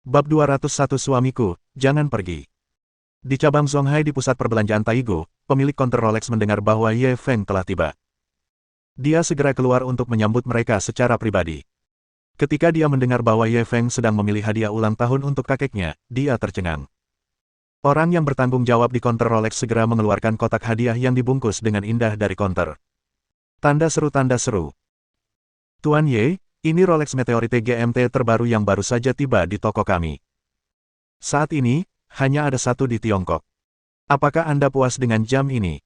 Bab 201 Suamiku, jangan pergi. Di cabang Zonghai di pusat perbelanjaan Taigu, pemilik konter Rolex mendengar bahwa Ye Feng telah tiba. Dia segera keluar untuk menyambut mereka secara pribadi. Ketika dia mendengar bahwa Ye Feng sedang memilih hadiah ulang tahun untuk kakeknya, dia tercengang. Orang yang bertanggung jawab di konter Rolex segera mengeluarkan kotak hadiah yang dibungkus dengan indah dari konter. Tanda seru. Tuan Ye, ini Rolex Meteorite GMT terbaru yang baru saja tiba di toko kami. Saat ini, hanya ada satu di Tiongkok. Apakah Anda puas dengan jam ini?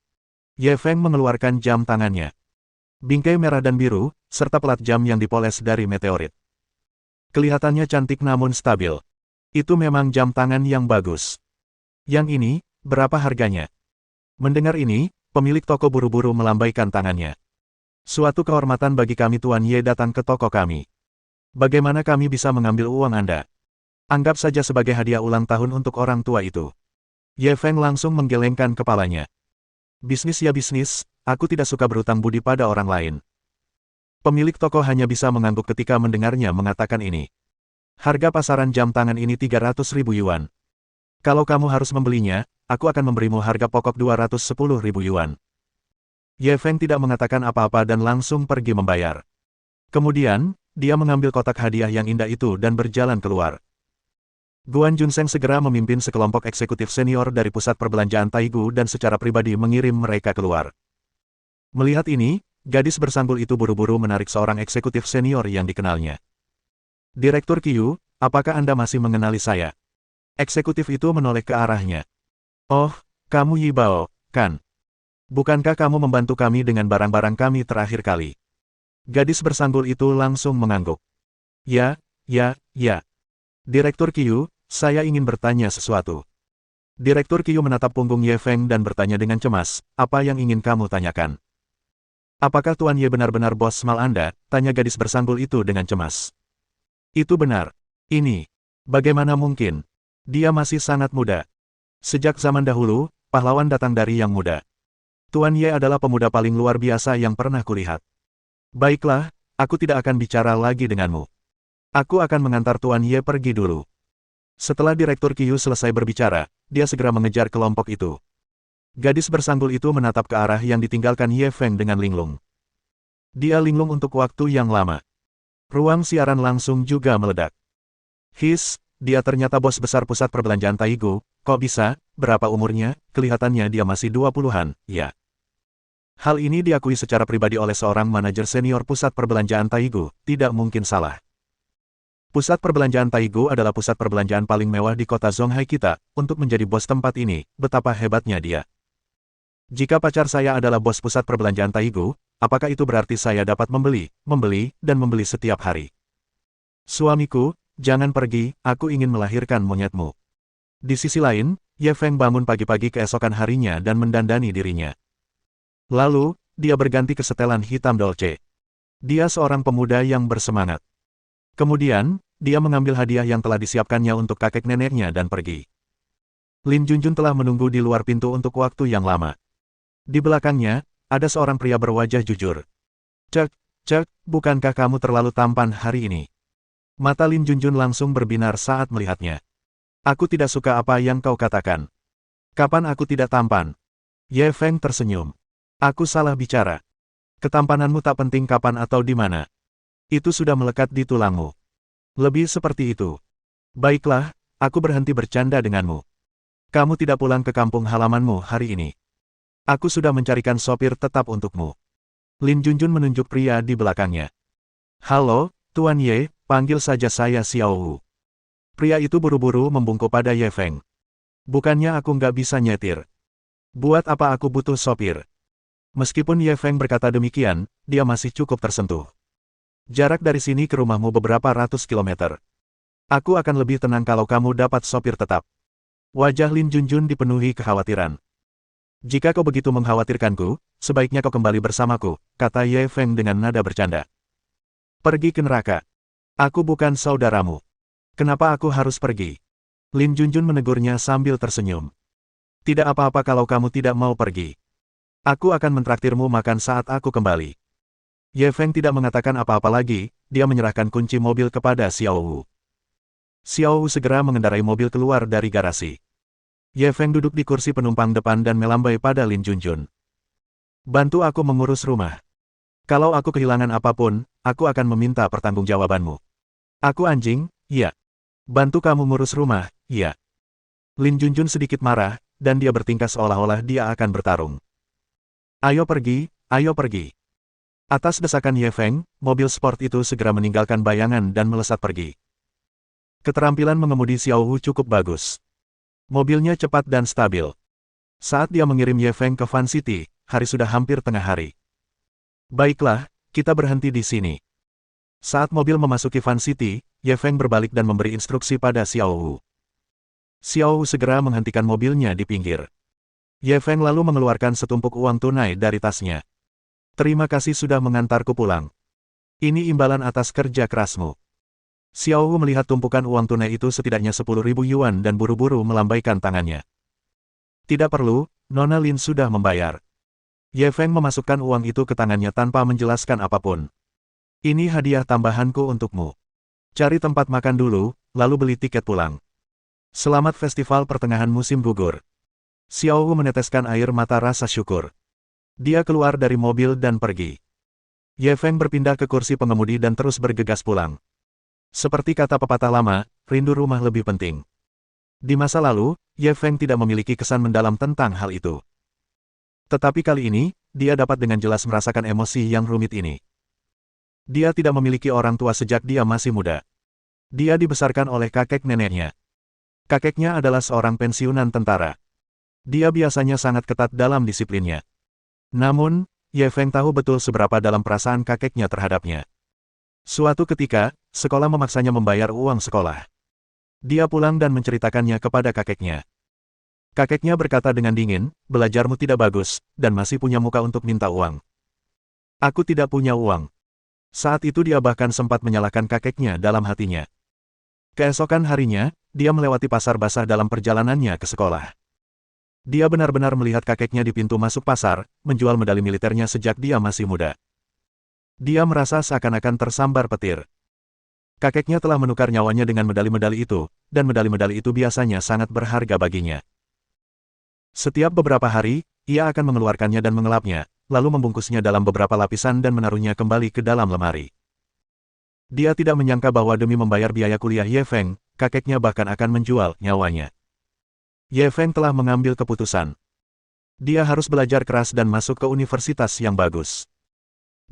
Ye Feng mengeluarkan jam tangannya. Bingkai merah dan biru, serta pelat jam yang dipoles dari meteorit. Kelihatannya cantik namun stabil. Itu memang jam tangan yang bagus. Yang ini, berapa harganya? Mendengar ini, pemilik toko buru-buru melambaikan tangannya. Suatu kehormatan bagi kami Tuan Ye datang ke toko kami. Bagaimana kami bisa mengambil uang Anda? Anggap saja sebagai hadiah ulang tahun untuk orang tua itu. Ye Feng langsung menggelengkan kepalanya. Bisnis ya bisnis, aku tidak suka berutang budi pada orang lain. Pemilik toko hanya bisa mengangguk ketika mendengarnya mengatakan ini. Harga pasaran jam tangan ini 300.000 yuan. Kalau kamu harus membelinya, aku akan memberimu harga pokok 210.000 yuan. Ye Feng tidak mengatakan apa-apa dan langsung pergi membayar. Kemudian, dia mengambil kotak hadiah yang indah itu dan berjalan keluar. Guan Junseng segera memimpin sekelompok eksekutif senior dari pusat perbelanjaan Taigu dan secara pribadi mengirim mereka keluar. Melihat ini, gadis bersanggul itu buru-buru menarik seorang eksekutif senior yang dikenalnya. Direktur Qiu, apakah Anda masih mengenali saya? Eksekutif itu menoleh ke arahnya. Oh, kamu Yi Bao, kan? Bukankah kamu membantu kami dengan barang-barang kami terakhir kali? Gadis bersanggul itu langsung mengangguk. Ya. Direktur Qiu, saya ingin bertanya sesuatu. Direktur Qiu menatap punggung Ye Feng dan bertanya dengan cemas, apa yang ingin kamu tanyakan? Apakah Tuan Ye benar-benar bos mal Anda? Tanya gadis bersanggul itu dengan cemas. Itu benar. Ini. Bagaimana mungkin? Dia masih sangat muda. Sejak zaman dahulu, pahlawan datang dari yang muda. Tuan Ye adalah pemuda paling luar biasa yang pernah kulihat. Baiklah, aku tidak akan bicara lagi denganmu. Aku akan mengantar Tuan Ye pergi dulu. Setelah Direktur Qiu selesai berbicara, dia segera mengejar kelompok itu. Gadis bersanggul itu menatap ke arah yang ditinggalkan Ye Feng dengan linglung. Dia linglung untuk waktu yang lama. Ruang siaran langsung juga meledak. Dia ternyata bos besar pusat perbelanjaan Taigu, kok bisa, berapa umurnya, kelihatannya dia masih 20-an, ya. Hal ini diakui secara pribadi oleh seorang manajer senior pusat perbelanjaan Taigu, tidak mungkin salah. Pusat perbelanjaan Taigu adalah pusat perbelanjaan paling mewah di kota Zonghai kita, untuk menjadi bos tempat ini, betapa hebatnya dia. Jika pacar saya adalah bos pusat perbelanjaan Taigu, apakah itu berarti saya dapat membeli, dan membeli setiap hari? Suamiku, jangan pergi, aku ingin melahirkan monyetmu. Di sisi lain, Ye Feng bangun pagi-pagi keesokan harinya dan mendandani dirinya. Lalu, dia berganti ke setelan hitam Dolce. Dia seorang pemuda yang bersemangat. Kemudian, dia mengambil hadiah yang telah disiapkannya untuk kakek neneknya dan pergi. Lin Junjun telah menunggu di luar pintu untuk waktu yang lama. Di belakangnya, ada seorang pria berwajah jujur. Cek, bukankah kamu terlalu tampan hari ini? Mata Lin Junjun langsung berbinar saat melihatnya. Aku tidak suka apa yang kau katakan. Kapan aku tidak tampan? Ye Feng tersenyum. Aku salah bicara. Ketampananmu tak penting kapan atau di mana. Itu sudah melekat di tulangmu. Lebih seperti itu. Baiklah, aku berhenti bercanda denganmu. Kamu tidak pulang ke kampung halamanmu hari ini. Aku sudah mencarikan sopir tetap untukmu. Lin Junjun menunjuk pria di belakangnya. Halo, Tuan Ye, panggil saja saya Xiao Wu. Pria itu buru-buru membungkuk pada Ye Feng. Bukannya aku nggak bisa nyetir. Buat apa aku butuh sopir? Meskipun Ye Feng berkata demikian, dia masih cukup tersentuh. Jarak dari sini ke rumahmu beberapa ratus kilometer. Aku akan lebih tenang kalau kamu dapat sopir tetap. Wajah Lin Junjun dipenuhi kekhawatiran. Jika kau begitu mengkhawatirkanku, sebaiknya kau kembali bersamaku, kata Ye Feng dengan nada bercanda. Pergi ke neraka. Aku bukan saudaramu. Kenapa aku harus pergi? Lin Junjun menegurnya sambil tersenyum. Tidak apa-apa kalau kamu tidak mau pergi. Aku akan mentraktirmu makan saat aku kembali. Ye Feng tidak mengatakan apa-apa lagi, dia menyerahkan kunci mobil kepada Xiao Wu. Xiao Wu segera mengendarai mobil keluar dari garasi. Ye Feng duduk di kursi penumpang depan dan melambai pada Lin Junjun. Bantu aku mengurus rumah. Kalau aku kehilangan apapun, aku akan meminta pertanggungjawabanmu. Aku anjing, iya. Bantu kamu ngurus rumah, iya. Lin Junjun sedikit marah, dan dia bertingkah seolah-olah dia akan bertarung. Ayo pergi, ayo pergi. Atas desakan Ye Feng, mobil sport itu segera meninggalkan bayangan dan melesat pergi. Keterampilan mengemudi Xiao Wu cukup bagus. Mobilnya cepat dan stabil. Saat dia mengirim Ye Feng ke Fan City, hari sudah hampir tengah hari. Baiklah, kita berhenti di sini. Saat mobil memasuki Fan City, Ye Feng berbalik dan memberi instruksi pada Xiao Wu. Xiao Wu segera menghentikan mobilnya di pinggir. Ye Feng lalu mengeluarkan setumpuk uang tunai dari tasnya. Terima kasih sudah mengantarku pulang. Ini imbalan atas kerja kerasmu. Xiao Wu melihat tumpukan uang tunai itu setidaknya 10.000 yuan dan buru-buru melambaikan tangannya. Tidak perlu, Nona Lin sudah membayar. Ye Feng memasukkan uang itu ke tangannya tanpa menjelaskan apapun. Ini hadiah tambahanku untukmu. Cari tempat makan dulu, lalu beli tiket pulang. Selamat festival pertengahan musim gugur. Xiao Wu meneteskan air mata rasa syukur. Dia keluar dari mobil dan pergi. Ye Feng berpindah ke kursi pengemudi dan terus bergegas pulang. Seperti kata pepatah lama, rindu rumah lebih penting. Di masa lalu, Ye Feng tidak memiliki kesan mendalam tentang hal itu. Tetapi kali ini, dia dapat dengan jelas merasakan emosi yang rumit ini. Dia tidak memiliki orang tua sejak dia masih muda. Dia dibesarkan oleh kakek neneknya. Kakeknya adalah seorang pensiunan tentara. Dia biasanya sangat ketat dalam disiplinnya. Namun, Ye Feng tahu betul seberapa dalam perasaan kakeknya terhadapnya. Suatu ketika, sekolah memaksanya membayar uang sekolah. Dia pulang dan menceritakannya kepada kakeknya. Kakeknya berkata dengan dingin, belajarmu tidak bagus, dan masih punya muka untuk minta uang. Aku tidak punya uang. Saat itu dia bahkan sempat menyalahkan kakeknya dalam hatinya. Keesokan harinya, dia melewati pasar basah dalam perjalanannya ke sekolah. Dia benar-benar melihat kakeknya di pintu masuk pasar, menjual medali militernya sejak dia masih muda. Dia merasa seakan-akan tersambar petir. Kakeknya telah menukar nyawanya dengan medali-medali itu, dan medali-medali itu biasanya sangat berharga baginya. Setiap beberapa hari, ia akan mengeluarkannya dan mengelapnya, lalu membungkusnya dalam beberapa lapisan dan menaruhnya kembali ke dalam lemari. Dia tidak menyangka bahwa demi membayar biaya kuliah Ye Feng, kakeknya bahkan akan menjual nyawanya. Ye Feng telah mengambil keputusan. Dia harus belajar keras dan masuk ke universitas yang bagus.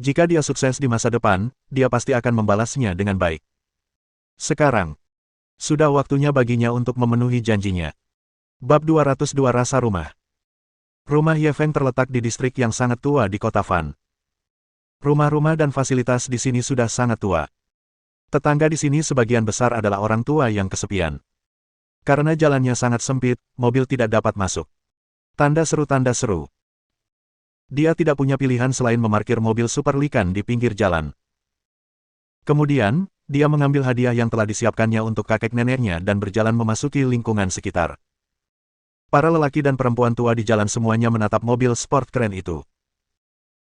Jika dia sukses di masa depan, dia pasti akan membalasnya dengan baik. Sekarang, sudah waktunya baginya untuk memenuhi janjinya. Bab 202 Rasa Rumah. Rumah Ye Feng terletak di distrik yang sangat tua di kota Fan. Rumah-rumah dan fasilitas di sini sudah sangat tua. Tetangga di sini sebagian besar adalah orang tua yang kesepian. Karena jalannya sangat sempit, mobil tidak dapat masuk. Tanda seru. Dia tidak punya pilihan selain memarkir mobil super likan di pinggir jalan. Kemudian, dia mengambil hadiah yang telah disiapkannya untuk kakek neneknya dan berjalan memasuki lingkungan sekitar. Para lelaki dan perempuan tua di jalan semuanya menatap mobil sport keren itu.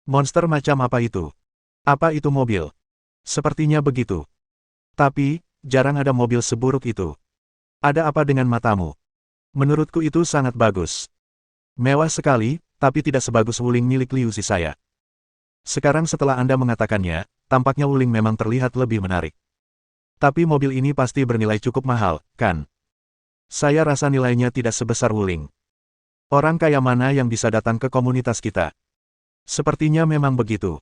Monster macam apa itu? Apa itu mobil? Sepertinya begitu. Tapi, jarang ada mobil seburuk itu. Ada apa dengan matamu? Menurutku itu sangat bagus. Mewah sekali, tapi tidak sebagus Wuling milik Liu Si saya. Sekarang setelah Anda mengatakannya, tampaknya Wuling memang terlihat lebih menarik. Tapi mobil ini pasti bernilai cukup mahal, kan? Saya rasa nilainya tidak sebesar Wuling. Orang kaya mana yang bisa datang ke komunitas kita? Sepertinya memang begitu.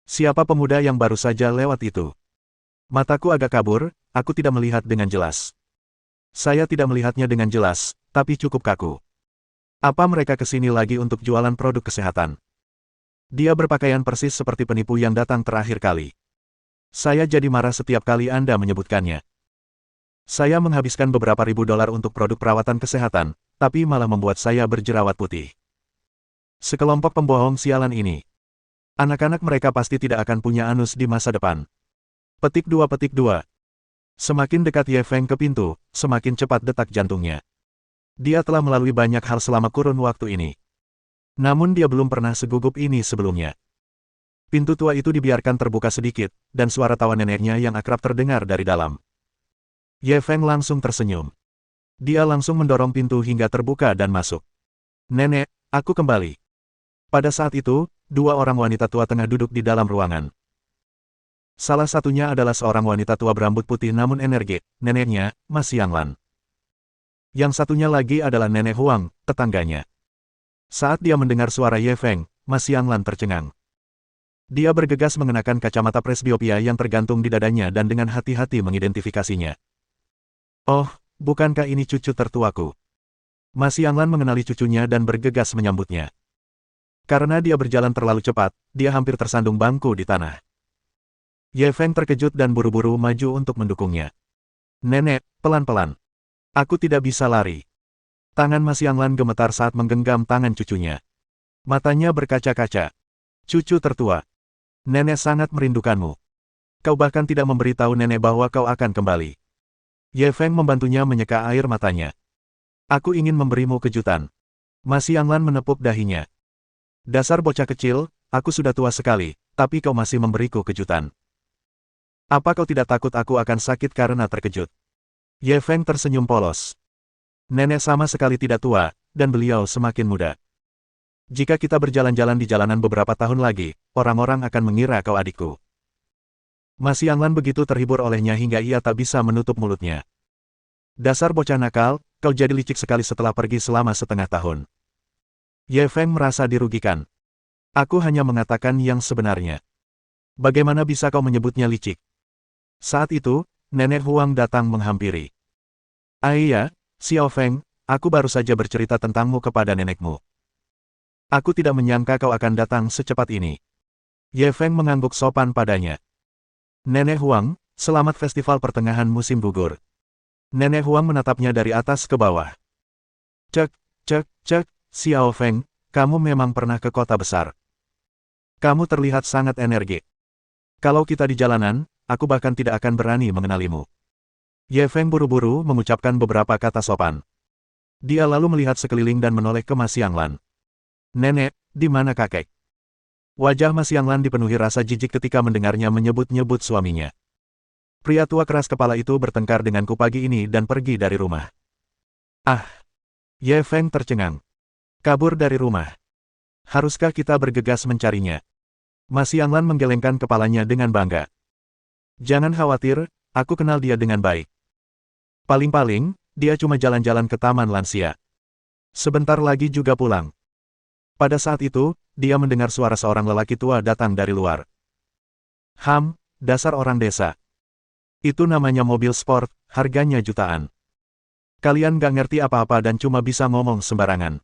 Siapa pemuda yang baru saja lewat itu? Mataku agak kabur, aku tidak melihat dengan jelas. Saya tidak melihatnya dengan jelas, tapi cukup kaku. Apa mereka kesini lagi untuk jualan produk kesehatan? Dia berpakaian persis seperti penipu yang datang terakhir kali. Saya jadi marah setiap kali Anda menyebutkannya. Saya menghabiskan beberapa ribu dolar untuk produk perawatan kesehatan, tapi malah membuat saya berjerawat putih. Sekelompok pembohong sialan ini. Anak-anak mereka pasti tidak akan punya anus di masa depan. Petik 2. Semakin dekat Ye Feng ke pintu, semakin cepat detak jantungnya. Dia telah melalui banyak hal selama kurun waktu ini. Namun dia belum pernah segugup ini sebelumnya. Pintu tua itu dibiarkan terbuka sedikit, dan suara tawa neneknya yang akrab terdengar dari dalam. Ye Feng langsung tersenyum. Dia langsung mendorong pintu hingga terbuka dan masuk. Nenek, aku kembali. Pada saat itu, dua orang wanita tua tengah duduk di dalam ruangan. Salah satunya adalah seorang wanita tua berambut putih namun energik, neneknya, Ma Xianglan. Yang satunya lagi adalah Nenek Huang, tetangganya. Saat dia mendengar suara Ye Feng, Ma Xianglan tercengang. Dia bergegas mengenakan kacamata presbiopia yang tergantung di dadanya dan dengan hati-hati mengidentifikasinya. Oh, bukankah ini cucu tertuaku? Ma Xianglan mengenali cucunya dan bergegas menyambutnya. Karena dia berjalan terlalu cepat, dia hampir tersandung bangku di tanah. Ye Feng terkejut dan buru-buru maju untuk mendukungnya. Nenek, pelan-pelan. Aku tidak bisa lari. Tangan Ma Xianglan gemetar saat menggenggam tangan cucunya. Matanya berkaca-kaca. Cucu tertua. Nenek sangat merindukanmu. Kau bahkan tidak memberitahu nenek bahwa kau akan kembali. Ye Feng membantunya menyeka air matanya. Aku ingin memberimu kejutan. Ma Xianglan menepuk dahinya. Dasar bocah kecil, aku sudah tua sekali, tapi kau masih memberiku kejutan. Apa kau tidak takut aku akan sakit karena terkejut? Ye Feng tersenyum polos. Nenek sama sekali tidak tua, dan beliau semakin muda. Jika kita berjalan-jalan di jalanan beberapa tahun lagi, orang-orang akan mengira kau adikku. Ma Xianglan begitu terhibur olehnya hingga ia tak bisa menutup mulutnya. Dasar bocah nakal, kau jadi licik sekali setelah pergi selama setengah tahun. Ye Feng merasa dirugikan. Aku hanya mengatakan yang sebenarnya. Bagaimana bisa kau menyebutnya licik? Saat itu, Nenek Huang datang menghampiri. Iya, Xiao Feng, aku baru saja bercerita tentangmu kepada nenekmu. Aku tidak menyangka kau akan datang secepat ini. Ye Feng mengangguk sopan padanya. Nenek Huang, selamat festival pertengahan musim gugur. Nenek Huang menatapnya dari atas ke bawah. Cek, Xiao Feng, kamu memang pernah ke kota besar. Kamu terlihat sangat energik. Kalau kita di jalanan, aku bahkan tidak akan berani mengenalimu. Ye Feng buru-buru mengucapkan beberapa kata sopan. Dia lalu melihat sekeliling dan menoleh ke Ma Xianglan. Nenek, di mana kakek? Wajah Ma Xianglan dipenuhi rasa jijik ketika mendengarnya menyebut-nyebut suaminya. Pria tua keras kepala itu bertengkar denganku pagi ini dan pergi dari rumah. Ah! Ye Feng tercengang. Kabur dari rumah. Haruskah kita bergegas mencarinya? Ma Xianglan menggelengkan kepalanya dengan bangga. Jangan khawatir, aku kenal dia dengan baik. Paling-paling, dia cuma jalan-jalan ke taman lansia. Sebentar lagi juga pulang. Pada saat itu, dia mendengar suara seorang lelaki tua datang dari luar. Dasar orang desa. Itu namanya mobil sport, harganya jutaan. Kalian gak ngerti apa-apa dan cuma bisa ngomong sembarangan.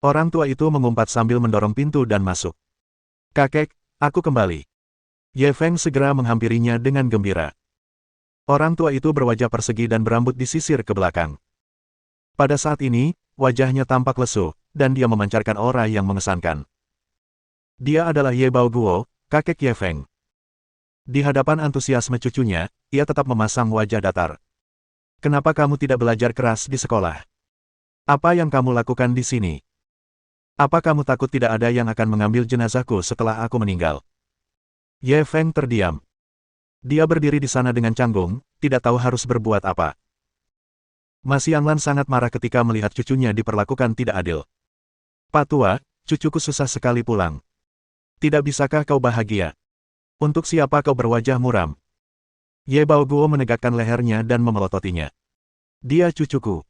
Orang tua itu mengumpat sambil mendorong pintu dan masuk. Kakek, aku kembali. Ye Feng segera menghampirinya dengan gembira. Orang tua itu berwajah persegi dan berambut disisir ke belakang. Pada saat ini, wajahnya tampak lesu, dan dia memancarkan aura yang mengesankan. Dia adalah Ye Baoguo, kakek Ye Feng. Di hadapan antusiasme cucunya, ia tetap memasang wajah datar. Kenapa kamu tidak belajar keras di sekolah? Apa yang kamu lakukan di sini? Apa kamu takut tidak ada yang akan mengambil jenazahku setelah aku meninggal? Ye Feng terdiam. Dia berdiri di sana dengan canggung, tidak tahu harus berbuat apa. Ma Xianglan sangat marah ketika melihat cucunya diperlakukan tidak adil. Pak tua, cucuku susah sekali pulang. Tidak bisakah kau bahagia? Untuk siapa kau berwajah muram? Ye Baoguo menegakkan lehernya dan memelototinya. Dia cucuku.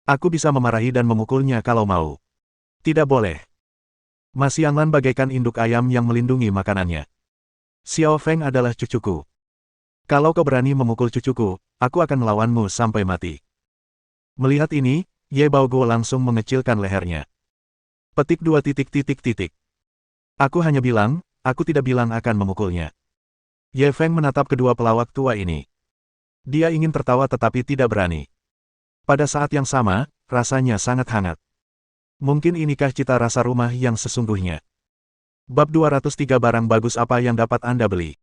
Aku bisa memarahi dan memukulnya kalau mau. Tidak boleh. Ma Xianglan bagaikan induk ayam yang melindungi makanannya. Xiao Feng adalah cucuku. Kalau kau berani memukul cucuku, aku akan melawanmu sampai mati. Melihat ini, Ye Baoguo langsung mengecilkan lehernya. Petik 2 titik. Aku hanya bilang, aku tidak bilang akan memukulnya. Ye Feng menatap kedua pelawak tua ini. Dia ingin tertawa tetapi tidak berani. Pada saat yang sama, rasanya sangat hangat. Mungkin inikah cita rasa rumah yang sesungguhnya. Bab 203 barang bagus apa yang dapat Anda beli?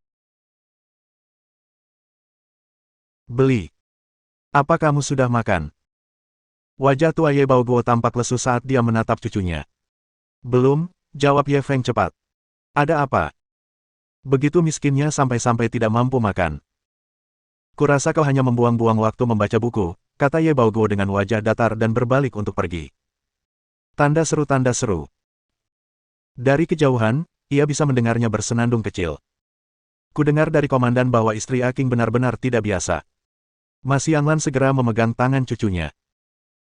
Beli. Apa kamu sudah makan? Wajah tua Ye Baoguo tampak lesu saat dia menatap cucunya. Belum, jawab Ye Feng cepat. Ada apa? Begitu miskinnya sampai-sampai tidak mampu makan. Kurasa kau hanya membuang-buang waktu membaca buku, kata Ye Baoguo dengan wajah datar dan berbalik untuk pergi. Tanda seru tanda seru. Dari kejauhan, ia bisa mendengarnya bersenandung kecil. Kudengar dari komandan bahwa istri Aking benar-benar tidak biasa. Mas Yanglan segera memegang tangan cucunya.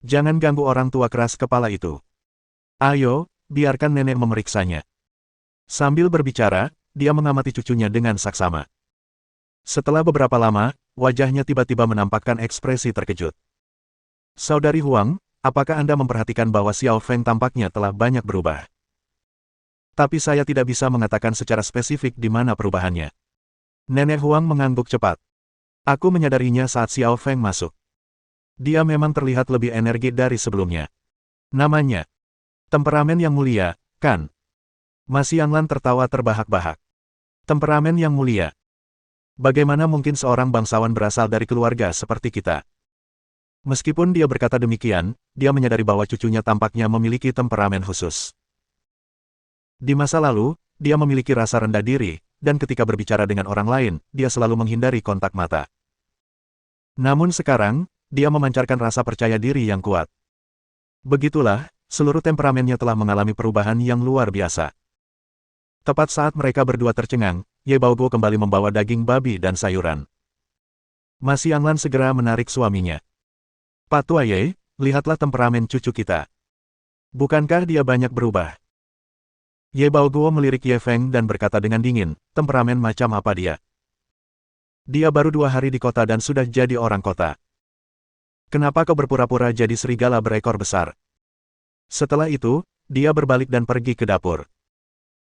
Jangan ganggu orang tua keras kepala itu. Ayo, biarkan nenek memeriksanya. Sambil berbicara, dia mengamati cucunya dengan saksama. Setelah beberapa lama, wajahnya tiba-tiba menampakkan ekspresi terkejut. Saudari Huang, apakah Anda memperhatikan bahwa Xiao Feng tampaknya telah banyak berubah? Tapi saya tidak bisa mengatakan secara spesifik di mana perubahannya. Nenek Huang mengangguk cepat. Aku menyadarinya saat Xiao Feng masuk. Dia memang terlihat lebih energi dari sebelumnya. Namanya temperamen yang mulia, kan? Mas Yanglan tertawa terbahak-bahak. Temperamen yang mulia. Bagaimana mungkin seorang bangsawan berasal dari keluarga seperti kita? Meskipun dia berkata demikian, dia menyadari bahwa cucunya tampaknya memiliki temperamen khusus. Di masa lalu, dia memiliki rasa rendah diri, dan ketika berbicara dengan orang lain, dia selalu menghindari kontak mata. Namun sekarang, dia memancarkan rasa percaya diri yang kuat. Begitulah, seluruh temperamennya telah mengalami perubahan yang luar biasa. Tepat saat mereka berdua tercengang, Ye Baoguo kembali membawa daging babi dan sayuran. Mas Yanglan segera menarik suaminya. Pak Tua Ye, lihatlah temperamen cucu kita. Bukankah dia banyak berubah? Ye Baoguo melirik Ye Feng dan berkata dengan dingin, temperamen macam apa dia? Dia baru 2 hari di kota dan sudah jadi orang kota. Kenapa kau berpura-pura jadi serigala berekor besar? Setelah itu, dia berbalik dan pergi ke dapur.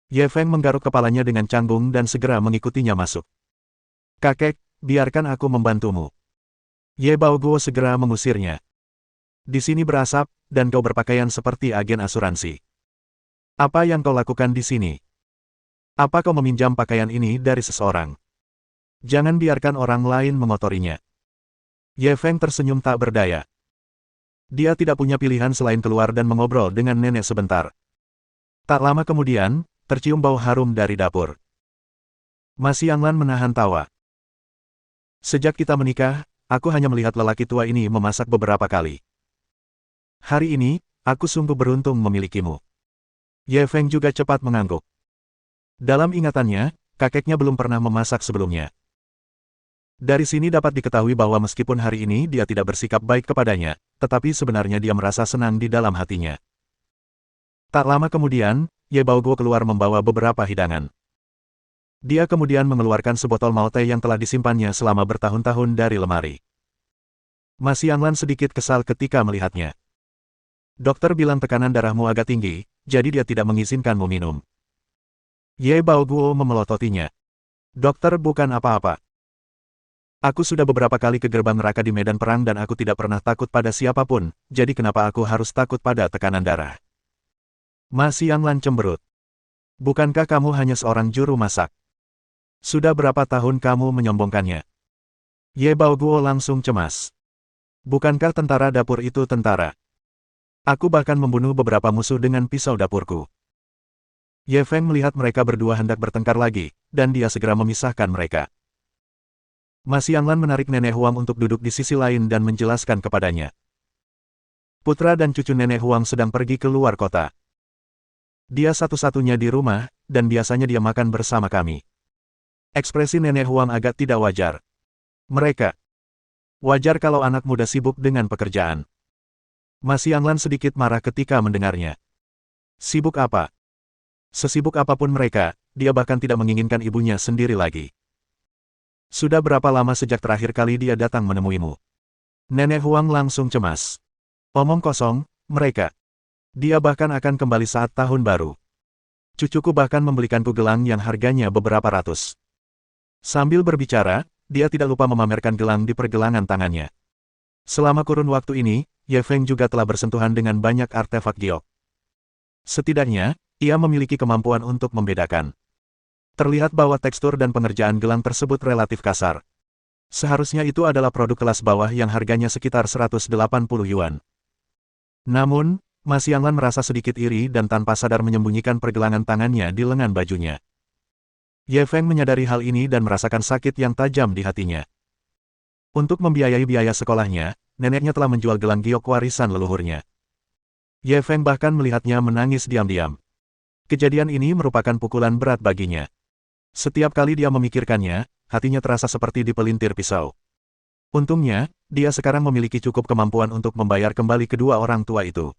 Ye Feng menggaruk kepalanya dengan canggung dan segera mengikutinya masuk. Kakek, biarkan aku membantumu. Ye Baoguo segera mengusirnya. Di sini berasap, dan kau berpakaian seperti agen asuransi. Apa yang kau lakukan di sini? Apa kau meminjam pakaian ini dari seseorang? Jangan biarkan orang lain mengotorinya. Ye Feng tersenyum tak berdaya. Dia tidak punya pilihan selain keluar dan mengobrol dengan nenek sebentar. Tak lama kemudian, tercium bau harum dari dapur. Mas Yanglan menahan tawa. Sejak kita menikah, aku hanya melihat lelaki tua ini memasak beberapa kali. Hari ini, aku sungguh beruntung memilikimu. Ye Feng juga cepat mengangguk. Dalam ingatannya, kakeknya belum pernah memasak sebelumnya. Dari sini dapat diketahui bahwa meskipun hari ini dia tidak bersikap baik kepadanya, tetapi sebenarnya dia merasa senang di dalam hatinya. Tak lama kemudian, Ye Baoguo keluar membawa beberapa hidangan. Dia kemudian mengeluarkan sebotol malte yang telah disimpannya selama bertahun-tahun dari lemari. Mas Yanglan sedikit kesal ketika melihatnya. Dokter bilang tekanan darahmu agak tinggi, jadi dia tidak mengizinkanmu minum. Ye Baoguo memelototinya. Dokter bukan apa-apa. Aku sudah beberapa kali ke gerbang neraka di medan perang dan aku tidak pernah takut pada siapapun, jadi kenapa aku harus takut pada tekanan darah? Mas Yanglan cemberut. Bukankah kamu hanya seorang juru masak? Sudah berapa tahun kamu menyombongkannya? Ye Baoguo langsung cemas. Bukankah tentara dapur itu tentara? Aku bahkan membunuh beberapa musuh dengan pisau dapurku. Ye Feng melihat mereka berdua hendak bertengkar lagi, dan dia segera memisahkan mereka. Mas Yanglan menarik Nenek Huang untuk duduk di sisi lain dan menjelaskan kepadanya. Putra dan cucu Nenek Huang sedang pergi ke luar kota. Dia satu-satunya di rumah, dan biasanya dia makan bersama kami. Ekspresi Nenek Huang agak tidak wajar. Mereka. Wajar kalau anak muda sibuk dengan pekerjaan. Mas Yanglan sedikit marah ketika mendengarnya. Sibuk apa? Sesibuk apapun mereka, dia bahkan tidak menginginkan ibunya sendiri lagi. Sudah berapa lama sejak terakhir kali dia datang menemuimu? Nenek Huang langsung cemas. Omong kosong, mereka. Dia bahkan akan kembali saat tahun baru. Cucuku bahkan membelikanku gelang yang harganya beberapa ratus. Sambil berbicara, dia tidak lupa memamerkan gelang di pergelangan tangannya. Selama kurun waktu ini, Ye Feng juga telah bersentuhan dengan banyak artefak giok. Setidaknya, ia memiliki kemampuan untuk membedakan. Terlihat bahwa tekstur dan pengerjaan gelang tersebut relatif kasar. Seharusnya itu adalah produk kelas bawah yang harganya sekitar 180 yuan. Namun, Mas Yanglan merasa sedikit iri dan tanpa sadar menyembunyikan pergelangan tangannya di lengan bajunya. Ye Feng menyadari hal ini dan merasakan sakit yang tajam di hatinya. Untuk membiayai biaya sekolahnya, neneknya telah menjual gelang giok warisan leluhurnya. Ye Feng bahkan melihatnya menangis diam-diam. Kejadian ini merupakan pukulan berat baginya. Setiap kali dia memikirkannya, hatinya terasa seperti dipelintir pisau. Untungnya, dia sekarang memiliki cukup kemampuan untuk membayar kembali kedua orang tua itu.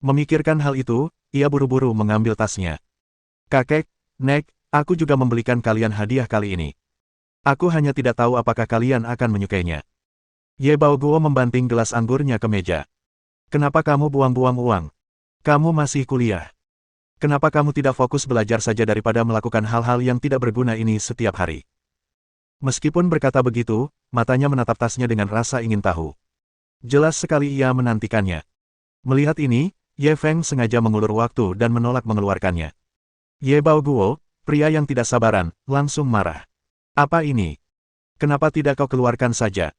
Memikirkan hal itu, ia buru-buru mengambil tasnya. Kakek, Nek, aku juga membelikan kalian hadiah kali ini. Aku hanya tidak tahu apakah kalian akan menyukainya. Ye Baoguo membanting gelas anggurnya ke meja. Kenapa kamu buang-buang uang? Kamu masih kuliah. Kenapa kamu tidak fokus belajar saja daripada melakukan hal-hal yang tidak berguna ini setiap hari? Meskipun berkata begitu, matanya menatap tasnya dengan rasa ingin tahu. Jelas sekali ia menantikannya. Melihat ini, Ye Feng sengaja mengulur waktu dan menolak mengeluarkannya. Ye Baoguo, pria yang tidak sabaran, langsung marah. Apa ini? Kenapa tidak kau keluarkan saja?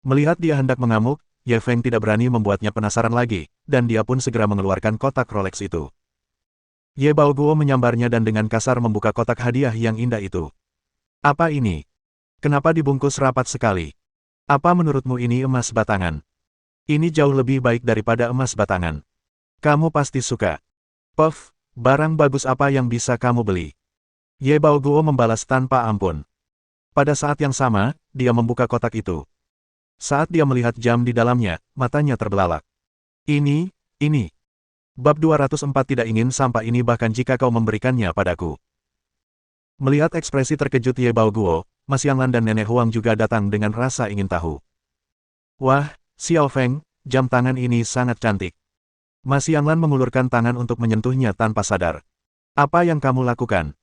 Melihat dia hendak mengamuk, Ye Feng tidak berani membuatnya penasaran lagi, dan dia pun segera mengeluarkan kotak Rolex itu. Ye Baoguo menyambarnya dan dengan kasar membuka kotak hadiah yang indah itu. Apa ini? Kenapa dibungkus rapat sekali? Apa menurutmu ini emas batangan? Ini jauh lebih baik daripada emas batangan. Kamu pasti suka. Puff, barang bagus apa yang bisa kamu beli? Ye Baoguo membalas tanpa ampun. Pada saat yang sama, dia membuka kotak itu. Saat dia melihat jam di dalamnya, matanya terbelalak. Ini. Bab 204 tidak ingin sampah ini bahkan jika kau memberikannya padaku. Melihat ekspresi terkejut Ye Baoguo, Mas Yanglan dan Nenek Huang juga datang dengan rasa ingin tahu. Wah, Xiao Feng, jam tangan ini sangat cantik. Mas Yanglan mengulurkan tangan untuk menyentuhnya tanpa sadar. Apa yang kamu lakukan?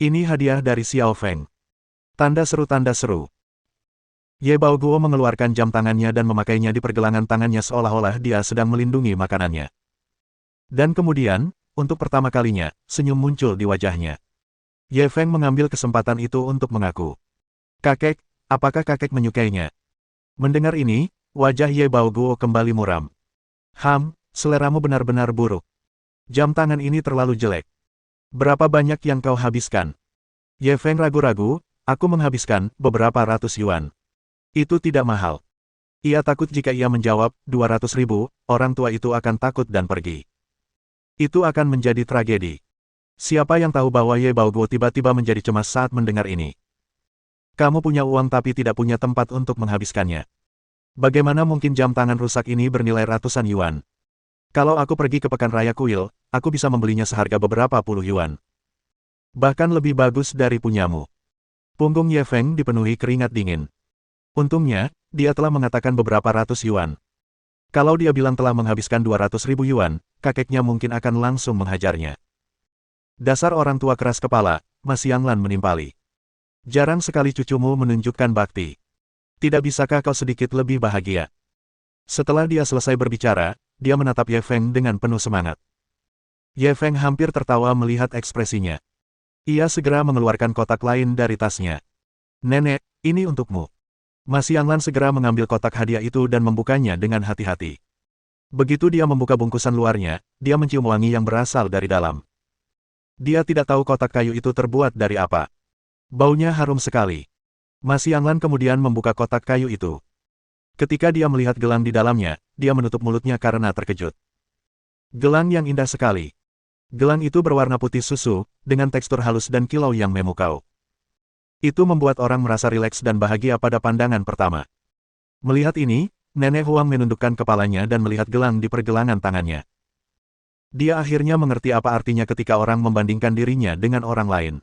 Ini hadiah dari Xiao Feng. Tanda seru. Ye Baoguo mengeluarkan jam tangannya dan memakainya di pergelangan tangannya seolah-olah dia sedang melindungi makanannya. Dan kemudian, untuk pertama kalinya, senyum muncul di wajahnya. Ye Feng mengambil kesempatan itu untuk mengaku. Kakek, apakah kakek menyukainya? Mendengar ini, wajah Ye Baoguo kembali muram. Seleramu benar-benar buruk. Jam tangan ini terlalu jelek. Berapa banyak yang kau habiskan? Ye Feng ragu-ragu, aku menghabiskan beberapa ratus yuan. Itu tidak mahal. Ia takut jika ia menjawab 200.000, orang tua itu akan takut dan pergi. Itu akan menjadi tragedi. Siapa yang tahu bahwa Ye Baoguo tiba-tiba menjadi cemas saat mendengar ini. Kamu punya uang tapi tidak punya tempat untuk menghabiskannya. Bagaimana mungkin jam tangan rusak ini bernilai ratusan yuan? Kalau aku pergi ke Pekan Raya Kuil, aku bisa membelinya seharga beberapa puluh yuan. Bahkan lebih bagus dari punyamu. Punggung Ye Feng dipenuhi keringat dingin. Untungnya, dia telah mengatakan beberapa ratus yuan. Kalau dia bilang telah menghabiskan 200.000 yuan, kakeknya mungkin akan langsung menghajarnya. Dasar orang tua keras kepala, Mas Yanglan menimpali. Jarang sekali cucumu menunjukkan bakti. Tidak bisakah kau sedikit lebih bahagia? Setelah dia selesai berbicara, dia menatap Ye Feng dengan penuh semangat. Ye Feng hampir tertawa melihat ekspresinya. Ia segera mengeluarkan kotak lain dari tasnya. Nenek, ini untukmu. Mas Yanglan segera mengambil kotak hadiah itu dan membukanya dengan hati-hati. Begitu dia membuka bungkusan luarnya, dia mencium wangi yang berasal dari dalam. Dia tidak tahu kotak kayu itu terbuat dari apa. Baunya harum sekali. Mas Yanglan kemudian membuka kotak kayu itu. Ketika dia melihat gelang di dalamnya, dia menutup mulutnya karena terkejut. Gelang yang indah sekali. Gelang itu berwarna putih susu, dengan tekstur halus dan kilau yang memukau. Itu membuat orang merasa rileks dan bahagia pada pandangan pertama. Melihat ini, Nenek Huang menundukkan kepalanya dan melihat gelang di pergelangan tangannya. Dia akhirnya mengerti apa artinya ketika orang membandingkan dirinya dengan orang lain.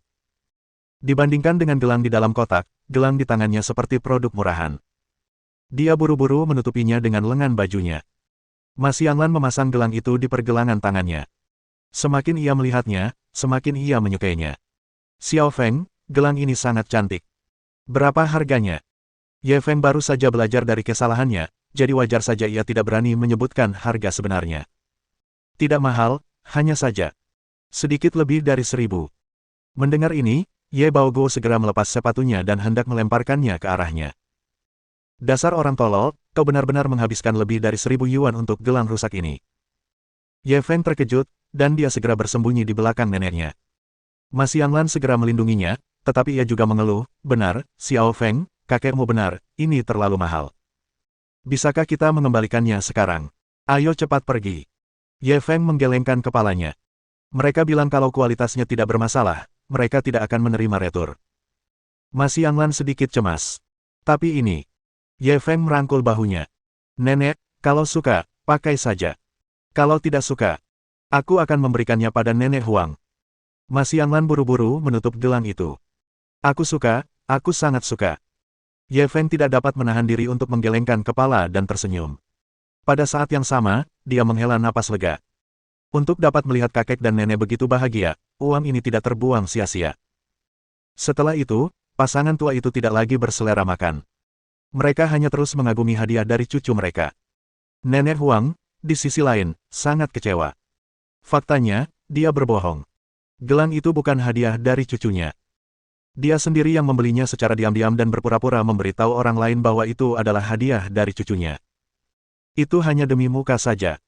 Dibandingkan dengan gelang di dalam kotak, gelang di tangannya seperti produk murahan. Dia buru-buru menutupinya dengan lengan bajunya. Mas Yanglan memasang gelang itu di pergelangan tangannya. Semakin ia melihatnya, semakin ia menyukainya. Xiao Feng, gelang ini sangat cantik. Berapa harganya? Ye Feng baru saja belajar dari kesalahannya, jadi wajar saja ia tidak berani menyebutkan harga sebenarnya. Tidak mahal, hanya saja sedikit lebih dari 1.000. Mendengar ini, Ye Baoguo segera melepas sepatunya dan hendak melemparkannya ke arahnya. Dasar orang tolol, kau benar-benar menghabiskan lebih dari 1.000 yuan untuk gelang rusak ini. Ye Feng terkejut, dan dia segera bersembunyi di belakang neneknya. Mas Yanglan segera melindunginya, tetapi ia juga mengeluh, benar, Xiao Feng, kakekmu benar, ini terlalu mahal. Bisakah kita mengembalikannya sekarang? Ayo cepat pergi. Ye Feng menggelengkan kepalanya. Mereka bilang kalau kualitasnya tidak bermasalah, mereka tidak akan menerima retur. Mas Yanglan sedikit cemas. Tapi ini. Ye Feng merangkul bahunya. Nenek, kalau suka, pakai saja. Kalau tidak suka, aku akan memberikannya pada Nenek Huang. Mas Yanglan buru-buru menutup gelang itu. Aku suka, aku sangat suka. Ye Feng tidak dapat menahan diri untuk menggelengkan kepala dan tersenyum. Pada saat yang sama, dia menghela napas lega. Untuk dapat melihat kakek dan nenek begitu bahagia, uang ini tidak terbuang sia-sia. Setelah itu, pasangan tua itu tidak lagi berselera makan. Mereka hanya terus mengagumi hadiah dari cucu mereka. Nenek Huang, di sisi lain, sangat kecewa. Faktanya, dia berbohong. Gelang itu bukan hadiah dari cucunya. Dia sendiri yang membelinya secara diam-diam dan berpura-pura memberitahu orang lain bahwa itu adalah hadiah dari cucunya. Itu hanya demi muka saja.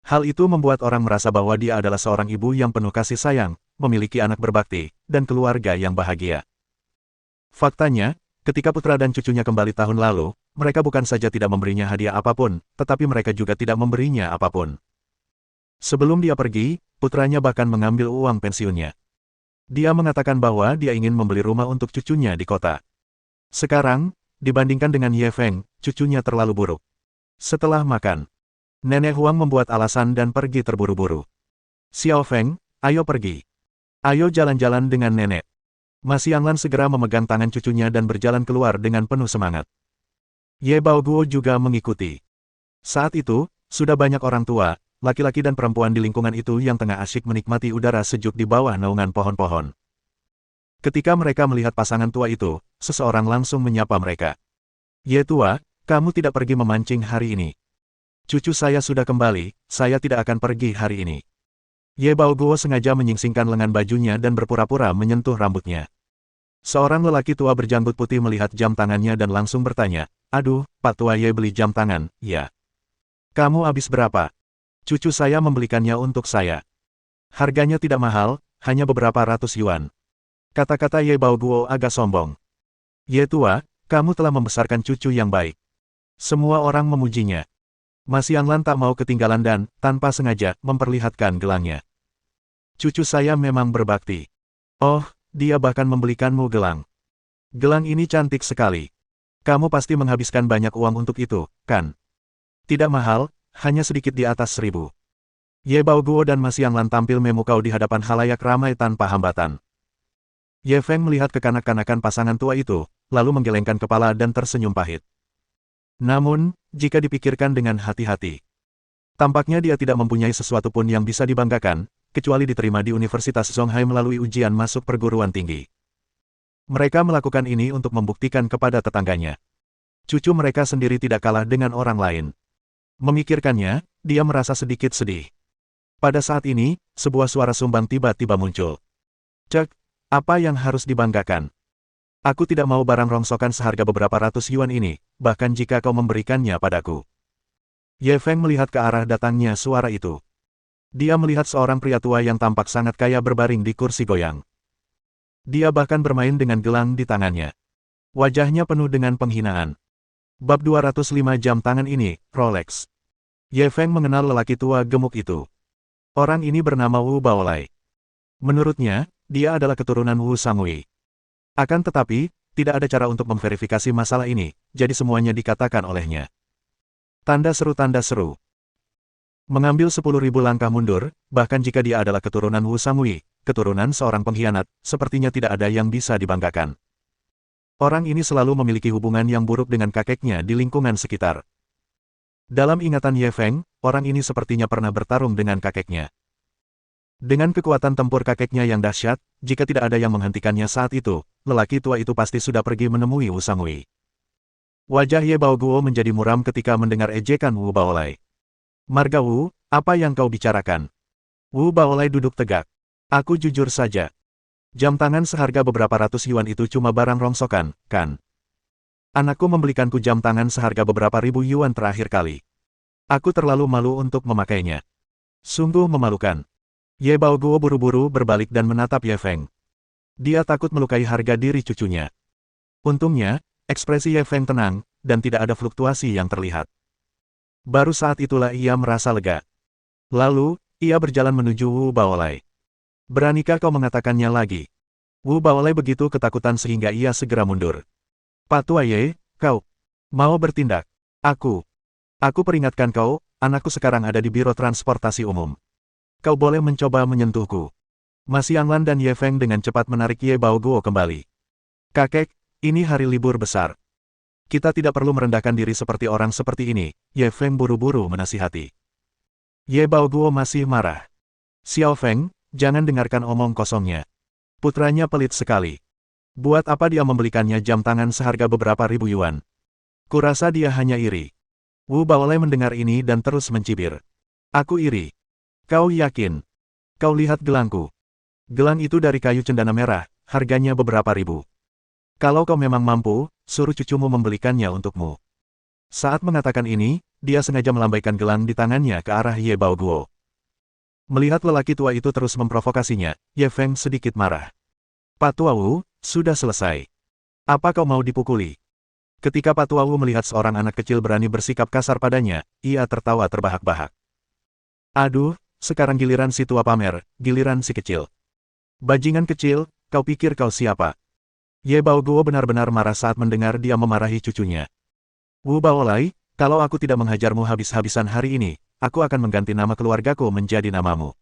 Hal itu membuat orang merasa bahwa dia adalah seorang ibu yang penuh kasih sayang, memiliki anak berbakti, dan keluarga yang bahagia. Faktanya, ketika putra dan cucunya kembali tahun lalu, mereka bukan saja tidak memberinya hadiah apapun, tetapi mereka juga tidak memberinya apapun. Sebelum dia pergi, putranya bahkan mengambil uang pensiunnya. Dia mengatakan bahwa dia ingin membeli rumah untuk cucunya di kota. Sekarang, dibandingkan dengan Ye Feng, cucunya terlalu buruk. Setelah makan, Nenek Huang membuat alasan dan pergi terburu-buru. Xiao Feng, ayo pergi. Ayo jalan-jalan dengan nenek. Mas Yanglan segera memegang tangan cucunya dan berjalan keluar dengan penuh semangat. Ye Baoguo juga mengikuti. Saat itu, sudah banyak orang tua, laki-laki dan perempuan di lingkungan itu yang tengah asyik menikmati udara sejuk di bawah naungan pohon-pohon. Ketika mereka melihat pasangan tua itu, seseorang langsung menyapa mereka. Ye tua, kamu tidak pergi memancing hari ini. Cucu saya sudah kembali, saya tidak akan pergi hari ini. Ye Baoguo sengaja menyingsingkan lengan bajunya dan berpura-pura menyentuh rambutnya. Seorang lelaki tua berjanggut putih melihat jam tangannya dan langsung bertanya, aduh, Pak Tua Ye beli jam tangan, ya. Kamu habis berapa? Cucu saya membelikannya untuk saya. Harganya tidak mahal, hanya beberapa ratus yuan. Kata-kata Ye Baoguo agak sombong. Ye tua, kamu telah membesarkan cucu yang baik. Semua orang memujinya. Mas Yanglan tak mau ketinggalan dan, tanpa sengaja, memperlihatkan gelangnya. Cucu saya memang berbakti. Oh, dia bahkan membelikanmu gelang. Gelang ini cantik sekali. Kamu pasti menghabiskan banyak uang untuk itu, kan? Tidak mahal, hanya sedikit di atas 1000. Ye Baoguo dan Mas Yanglan tampil memukau di hadapan halayak ramai tanpa hambatan. Ye Feng melihat kekanak-kanakan pasangan tua itu, lalu menggelengkan kepala dan tersenyum pahit. Namun, jika dipikirkan dengan hati-hati, tampaknya dia tidak mempunyai sesuatu pun yang bisa dibanggakan, kecuali diterima di Universitas Zonghai melalui ujian masuk perguruan tinggi. Mereka melakukan ini untuk membuktikan kepada tetangganya. Cucu mereka sendiri tidak kalah dengan orang lain. Memikirkannya, dia merasa sedikit sedih. Pada saat ini, sebuah suara sumbang tiba-tiba muncul. Cek, apa yang harus dibanggakan? Aku tidak mau barang rongsokan seharga beberapa ratus yuan ini, bahkan jika kau memberikannya padaku. Ye Feng melihat ke arah datangnya suara itu. Dia melihat seorang pria tua yang tampak sangat kaya berbaring di kursi goyang. Dia bahkan bermain dengan gelang di tangannya. Wajahnya penuh dengan penghinaan. Bab 205 jam tangan ini, Rolex. Ye Feng mengenal lelaki tua gemuk itu. Orang ini bernama Wu Baolai. Menurutnya, dia adalah keturunan Wu Sangui. Akan tetapi, tidak ada cara untuk memverifikasi masalah ini, jadi semuanya dikatakan olehnya. Tanda seru. Mengambil 10.000 langkah mundur, bahkan jika dia adalah keturunan Wu Sangui, keturunan seorang pengkhianat, sepertinya tidak ada yang bisa dibanggakan. Orang ini selalu memiliki hubungan yang buruk dengan kakeknya di lingkungan sekitar. Dalam ingatan Ye Feng, orang ini sepertinya pernah bertarung dengan kakeknya. Dengan kekuatan tempur kakeknya yang dahsyat, jika tidak ada yang menghentikannya saat itu, lelaki tua itu pasti sudah pergi menemui Wu Sangui. Wajah Ye Baoguo menjadi muram ketika mendengar ejekan Wu Baolai. Marga Wu, apa yang kau bicarakan? Wu Baolai duduk tegak. Aku jujur saja. Jam tangan seharga beberapa ratus yuan itu cuma barang rongsokan, kan? Anakku membelikanku jam tangan seharga beberapa ribu yuan terakhir kali. Aku terlalu malu untuk memakainya. Sungguh memalukan. Ye Baoguo buru-buru berbalik dan menatap Ye Feng. Dia takut melukai harga diri cucunya. Untungnya, Ekspresi Ye Feng tenang, dan tidak ada fluktuasi yang terlihat. Baru saat itulah ia merasa lega. Lalu, ia berjalan menuju Wu Baolai. Beranikah kau mengatakannya lagi? Wu Baolai begitu ketakutan sehingga ia segera mundur. Pak Tua Ye, kau mau bertindak? Aku peringatkan kau, anakku sekarang ada di Biro Transportasi Umum. Kau boleh mencoba menyentuhku. Mas Yanglan dan Ye Feng dengan cepat menarik Ye Baoguo kembali. Kakek, ini hari libur besar. Kita tidak perlu merendahkan diri seperti orang seperti ini, Ye Feng buru-buru menasihati. Ye Baoguo masih marah. Xiao Feng, jangan dengarkan omong kosongnya. Putranya pelit sekali. Buat apa dia membelikannya jam tangan seharga beberapa ribu yuan? Kurasa dia hanya iri. Wu Baolai mendengar ini dan terus mencibir. Aku iri. Kau yakin? Kau lihat gelangku. Gelang itu dari kayu cendana merah, harganya beberapa ribu. Kalau kau memang mampu, suruh cucumu membelikannya untukmu. Saat mengatakan ini, dia sengaja melambaikan gelang di tangannya ke arah Ye Baoguo. Melihat lelaki tua itu terus memprovokasinya, Ye Feng sedikit marah. Pak Tua Wu, sudah selesai. Apa kau mau dipukuli? Ketika Pak Tua Wu melihat seorang anak kecil berani bersikap kasar padanya, ia tertawa terbahak-bahak. Aduh, sekarang giliran si tua pamer, giliran si kecil. Bajingan kecil, kau pikir kau siapa? Ye Baoguo benar-benar marah saat mendengar dia memarahi cucunya. Wu Baolai, kalau aku tidak menghajarmu habis-habisan hari ini, aku akan mengganti nama keluargaku menjadi namamu.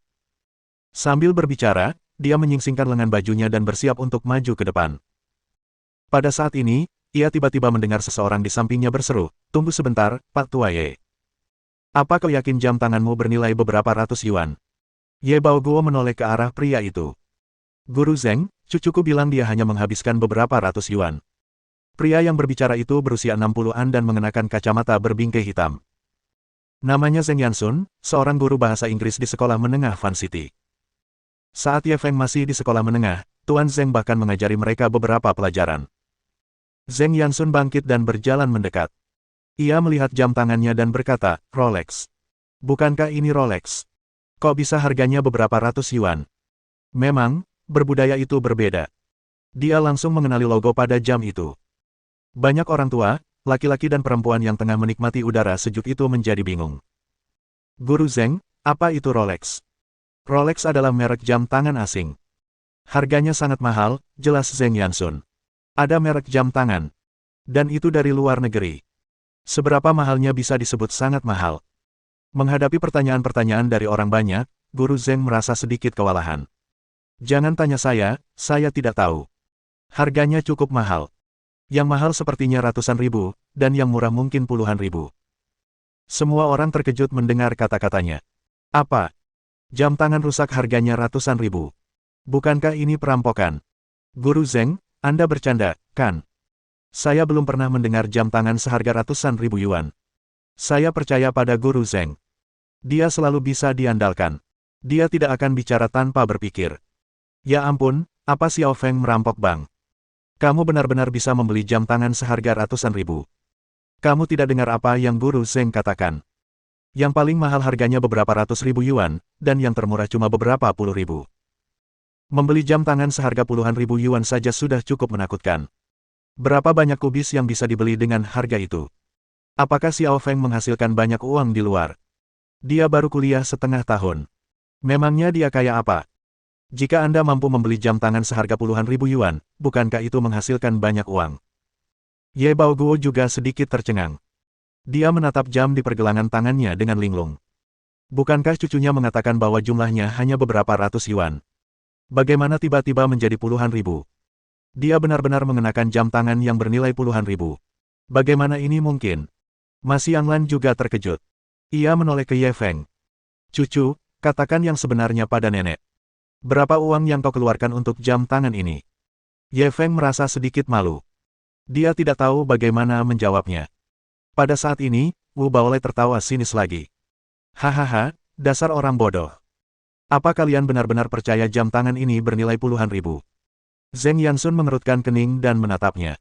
Sambil berbicara, dia menyingsingkan lengan bajunya dan bersiap untuk maju ke depan. Pada saat ini, ia tiba-tiba mendengar seseorang di sampingnya berseru, tunggu sebentar, Pak Tua Ye. Apa kau yakin jam tanganmu bernilai beberapa ratus yuan? Ye Baoguo menoleh ke arah pria itu. Guru Zeng, cucuku bilang dia hanya menghabiskan beberapa ratus yuan. Pria yang berbicara itu berusia 60-an dan mengenakan kacamata berbingkai hitam. Namanya Zeng Yansun, seorang guru bahasa Inggris di sekolah menengah Fan City. Saat Ye Feng masih di sekolah menengah, Tuan Zeng bahkan mengajari mereka beberapa pelajaran. Zeng Yansun bangkit dan berjalan mendekat. Ia melihat jam tangannya dan berkata, Rolex. Bukankah ini Rolex? Kok bisa harganya beberapa ratus yuan? Memang, berbudaya itu berbeda. Dia langsung mengenali logo pada jam itu. Banyak orang tua, laki-laki dan perempuan yang tengah menikmati udara sejuk itu menjadi bingung. Guru Zeng, apa itu Rolex? Rolex adalah merek jam tangan asing. Harganya sangat mahal, jelas Zeng Yansun. Ada merek jam tangan. Dan itu dari luar negeri. Seberapa mahalnya bisa disebut sangat mahal? Menghadapi pertanyaan-pertanyaan dari orang banyak, Guru Zeng merasa sedikit kewalahan. Jangan tanya saya tidak tahu. Harganya cukup mahal. Yang mahal sepertinya ratusan ribu, dan yang murah mungkin puluhan ribu. Semua orang terkejut mendengar kata-katanya. Apa? Jam tangan rusak harganya ratusan ribu. Bukankah ini perampokan? Guru Zeng, Anda bercanda, kan? Saya belum pernah mendengar jam tangan seharga ratusan ribu yuan. Saya percaya pada Guru Zeng. Dia selalu bisa diandalkan. Dia tidak akan bicara tanpa berpikir. Ya ampun, apa Xiao Feng merampok bank? Kamu benar-benar bisa membeli jam tangan seharga ratusan ribu. Kamu tidak dengar apa yang Guru Zeng katakan. Yang paling mahal harganya beberapa ratus ribu yuan, dan yang termurah cuma beberapa puluh ribu. Membeli jam tangan seharga puluhan ribu yuan saja sudah cukup menakutkan. Berapa banyak kubis yang bisa dibeli dengan harga itu? Apakah Xiao Feng menghasilkan banyak uang di luar? Dia baru kuliah setengah tahun. Memangnya dia kaya apa? Jika Anda mampu membeli jam tangan seharga puluhan ribu yuan, bukankah itu menghasilkan banyak uang? Ye Baoguo juga sedikit tercengang. Dia menatap jam di pergelangan tangannya dengan linglung. Bukankah cucunya mengatakan bahwa jumlahnya hanya beberapa ratus yuan? Bagaimana tiba-tiba menjadi puluhan ribu? Dia benar-benar mengenakan jam tangan yang bernilai puluhan ribu. Bagaimana ini mungkin? Mas Yanglan juga terkejut. Ia menoleh ke Ye Feng. Cucu, katakan yang sebenarnya pada nenek. Berapa uang yang kau keluarkan untuk jam tangan ini? Ye Feng merasa sedikit malu. Dia tidak tahu bagaimana menjawabnya. Pada saat ini, Wu Baolai tertawa sinis lagi. Hahaha, dasar orang bodoh. Apa kalian benar-benar percaya jam tangan ini bernilai puluhan ribu? Zeng Yansun mengerutkan kening dan menatapnya.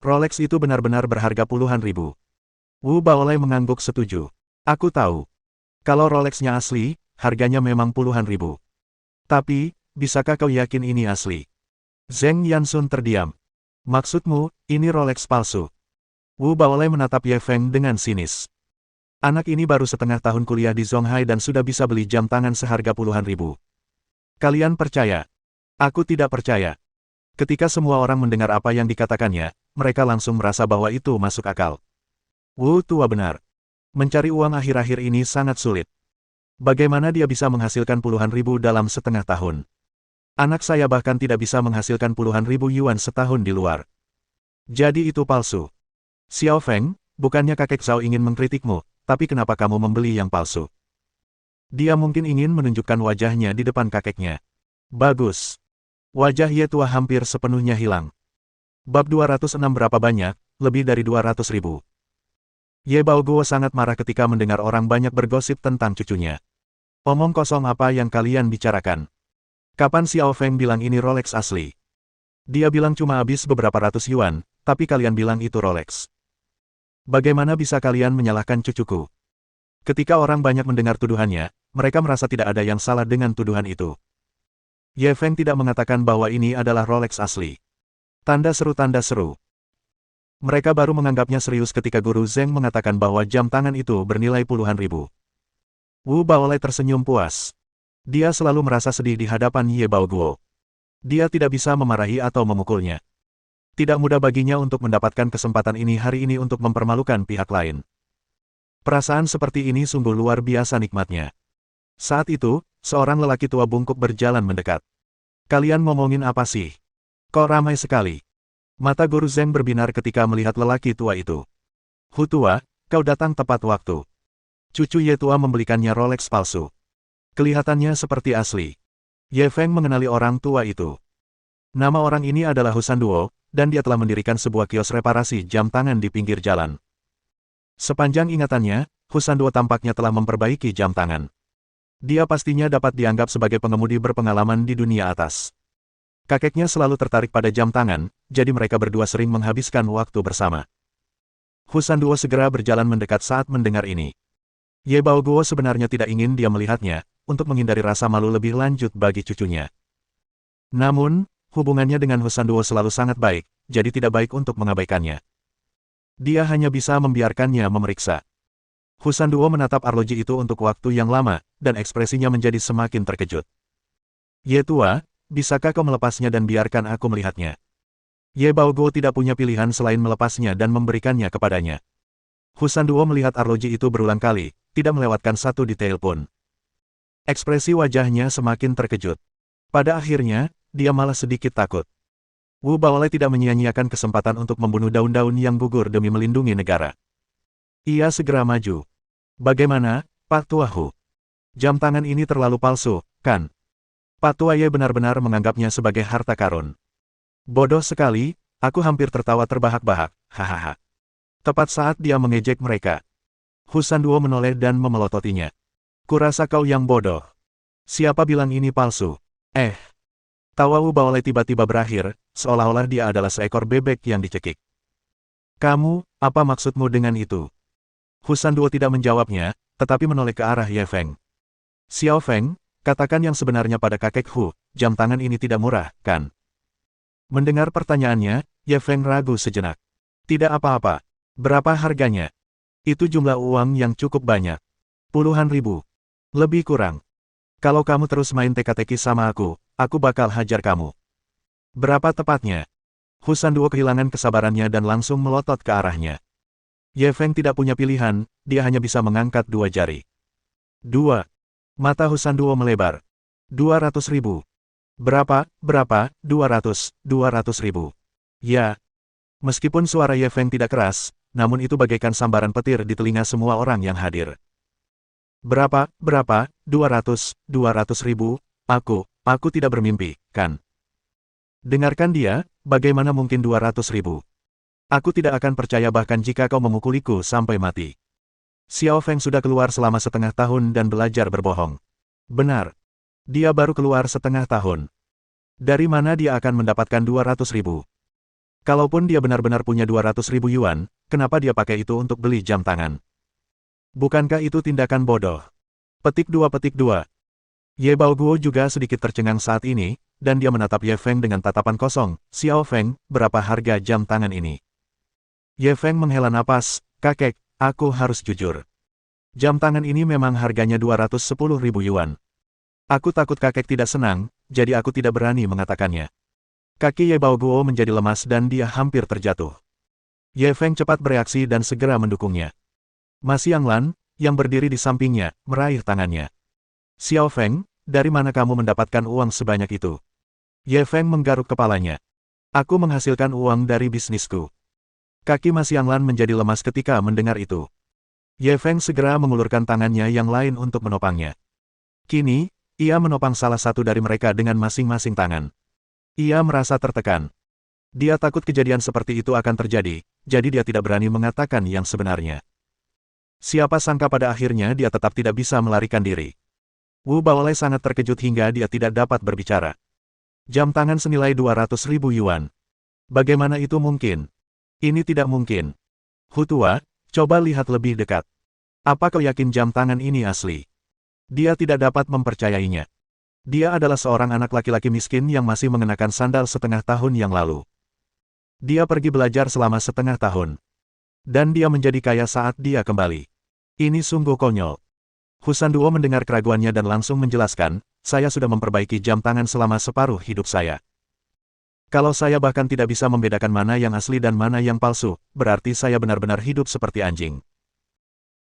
Rolex itu benar-benar berharga puluhan ribu. Wu Baolai mengangguk setuju. Aku tahu. Kalau Rolexnya asli, harganya memang puluhan ribu. Tapi, bisakah kau yakin ini asli? Zeng Yansun terdiam. Maksudmu, ini Rolex palsu? Wu Baolei menatap Ye Feng dengan sinis. Anak ini baru setengah tahun kuliah di Zonghai dan sudah bisa beli jam tangan seharga puluhan ribu. Kalian percaya? Aku tidak percaya. Ketika semua orang mendengar apa yang dikatakannya, mereka langsung merasa bahwa itu masuk akal. Wu tua benar. Mencari uang akhir-akhir ini sangat sulit. Bagaimana dia bisa menghasilkan puluhan ribu dalam setengah tahun? Anak saya bahkan tidak bisa menghasilkan puluhan ribu yuan setahun di luar. Jadi itu palsu. Xiao Feng, bukannya kakek Zhao ingin mengkritikmu, tapi kenapa kamu membeli yang palsu? Dia mungkin ingin menunjukkan wajahnya di depan kakeknya. Bagus. Wajah Ye tua hampir sepenuhnya hilang. Bab 206 berapa banyak, lebih dari 200 ribu. Ye Baoguo sangat marah ketika mendengar orang banyak bergosip tentang cucunya. Omong kosong apa yang kalian bicarakan? Kapan Xiao Feng bilang ini Rolex asli? Dia bilang cuma habis beberapa ratus yuan, tapi kalian bilang itu Rolex. Bagaimana bisa kalian menyalahkan cucuku? Ketika orang banyak mendengar tuduhannya, mereka merasa tidak ada yang salah dengan tuduhan itu. Ye Feng tidak mengatakan bahwa ini adalah Rolex asli. Tanda seru. Mereka baru menganggapnya serius ketika Guru Zeng mengatakan bahwa jam tangan itu bernilai puluhan ribu. Wu Baolei tersenyum puas. Dia selalu merasa sedih di hadapan Ye Baoguo. Dia tidak bisa memarahi atau memukulnya. Tidak mudah baginya untuk mendapatkan kesempatan ini hari ini untuk mempermalukan pihak lain. Perasaan seperti ini sungguh luar biasa nikmatnya. Saat itu, seorang lelaki tua bungkuk berjalan mendekat. Kalian ngomongin apa sih? Kok ramai sekali? Mata Guru Zeng berbinar ketika melihat lelaki tua itu. Hu tua, kau datang tepat waktu. Cucu Ye tua membelikannya Rolex palsu. Kelihatannya seperti asli. Ye Feng mengenali orang tua itu. Nama orang ini adalah Husan Duo, dan dia telah mendirikan sebuah kios reparasi jam tangan di pinggir jalan. Sepanjang ingatannya, Husan Duo tampaknya telah memperbaiki jam tangan. Dia pastinya dapat dianggap sebagai pengemudi berpengalaman di dunia atas. Kakeknya selalu tertarik pada jam tangan, jadi mereka berdua sering menghabiskan waktu bersama. Husan Duo segera berjalan mendekat saat mendengar ini. Ye Baoguo sebenarnya tidak ingin dia melihatnya, untuk menghindari rasa malu lebih lanjut bagi cucunya. Namun, hubungannya dengan Husan Duo selalu sangat baik, jadi tidak baik untuk mengabaikannya. Dia hanya bisa membiarkannya memeriksa. Husan Duo menatap arloji itu untuk waktu yang lama, dan ekspresinya menjadi semakin terkejut. Ye tua, bisakah kau melepasnya dan biarkan aku melihatnya? Ye Baoguo tidak punya pilihan selain melepasnya dan memberikannya kepadanya. Husan Duo melihat arloji itu berulang kali, tidak melewatkan satu detail pun. Ekspresi wajahnya semakin terkejut. Pada akhirnya, dia malah sedikit takut. Wu Baolei tidak menyia-nyiakan kesempatan untuk membunuh daun-daun yang gugur demi melindungi negara. Ia segera maju. Bagaimana, Pak Tua Hu? Jam tangan ini terlalu palsu, kan? Pak Tua Ye benar-benar menganggapnya sebagai harta karun. Bodoh sekali, aku hampir tertawa terbahak-bahak, hahaha. Tepat saat dia mengejek mereka. Husan Duo menoleh dan memelototinya. Kurasa kau yang bodoh. Siapa bilang ini palsu? Tawa Wu Baolei tiba-tiba berakhir, seolah-olah dia adalah seekor bebek yang dicekik. Kamu, apa maksudmu dengan itu? Husan Duo tidak menjawabnya, tetapi menoleh ke arah Ye Feng. Xiao Feng, katakan yang sebenarnya pada kakek Hu, jam tangan ini tidak murah, kan? Mendengar pertanyaannya, Ye Feng ragu sejenak. Tidak apa-apa. Berapa harganya? Itu jumlah uang yang cukup banyak. Puluhan ribu. Lebih kurang. Kalau kamu terus main teka-teki sama aku bakal hajar kamu. Berapa tepatnya? Husan Duo kehilangan kesabarannya dan langsung melotot ke arahnya. Ye Feng tidak punya pilihan, dia hanya bisa mengangkat dua jari. 2. Mata Husan Duo melebar. 200 ribu. Berapa? 200 ribu. Ya. Meskipun suara Ye Feng tidak keras, namun itu bagaikan sambaran petir di telinga semua orang yang hadir. Berapa? 200 ribu? Aku tidak bermimpi, kan? Dengarkan dia, bagaimana mungkin 200 ribu? Aku tidak akan percaya bahkan jika kau memukuliku sampai mati. Xiao Feng sudah keluar selama setengah tahun dan belajar berbohong. Benar. Dia baru keluar setengah tahun. Dari mana dia akan mendapatkan 200 ribu? Kalaupun dia benar-benar punya 200 ribu yuan, kenapa dia pakai itu untuk beli jam tangan? Bukankah itu tindakan bodoh? Petik 2. Ye Baoguo juga sedikit tercengang saat ini, dan dia menatap Ye Feng dengan tatapan kosong. Xiao Feng, berapa harga jam tangan ini? Ye Feng menghela napas, kakek, aku harus jujur. Jam tangan ini memang harganya 210.000 yuan. Aku takut kakek tidak senang, jadi aku tidak berani mengatakannya. Kaki Ye Baoguo menjadi lemas dan dia hampir terjatuh. Ye Feng cepat bereaksi dan segera mendukungnya. Ma Xianglan, yang berdiri di sampingnya, meraih tangannya. Xiao Feng, dari mana kamu mendapatkan uang sebanyak itu? Ye Feng menggaruk kepalanya. Aku menghasilkan uang dari bisnisku. Kaki Ma Xianglan menjadi lemas ketika mendengar itu. Ye Feng segera mengulurkan tangannya yang lain untuk menopangnya. Kini, ia menopang salah satu dari mereka dengan masing-masing tangan. Ia merasa tertekan. Dia takut kejadian seperti itu akan terjadi, jadi dia tidak berani mengatakan yang sebenarnya. Siapa sangka pada akhirnya dia tetap tidak bisa melarikan diri. Wu Baolei sangat terkejut hingga dia tidak dapat berbicara. Jam tangan senilai 200.000 yuan. Bagaimana itu mungkin? Ini tidak mungkin. Hu Tua, coba lihat lebih dekat. Apa kau yakin jam tangan ini asli? Dia tidak dapat mempercayainya. Dia adalah seorang anak laki-laki miskin yang masih mengenakan sandal setengah tahun yang lalu. Dia pergi belajar selama setengah tahun. Dan dia menjadi kaya saat dia kembali. Ini sungguh konyol. Hu Sanduo mendengar keraguannya dan langsung menjelaskan, saya sudah memperbaiki jam tangan selama separuh hidup saya. Kalau saya bahkan tidak bisa membedakan mana yang asli dan mana yang palsu, berarti saya benar-benar hidup seperti anjing.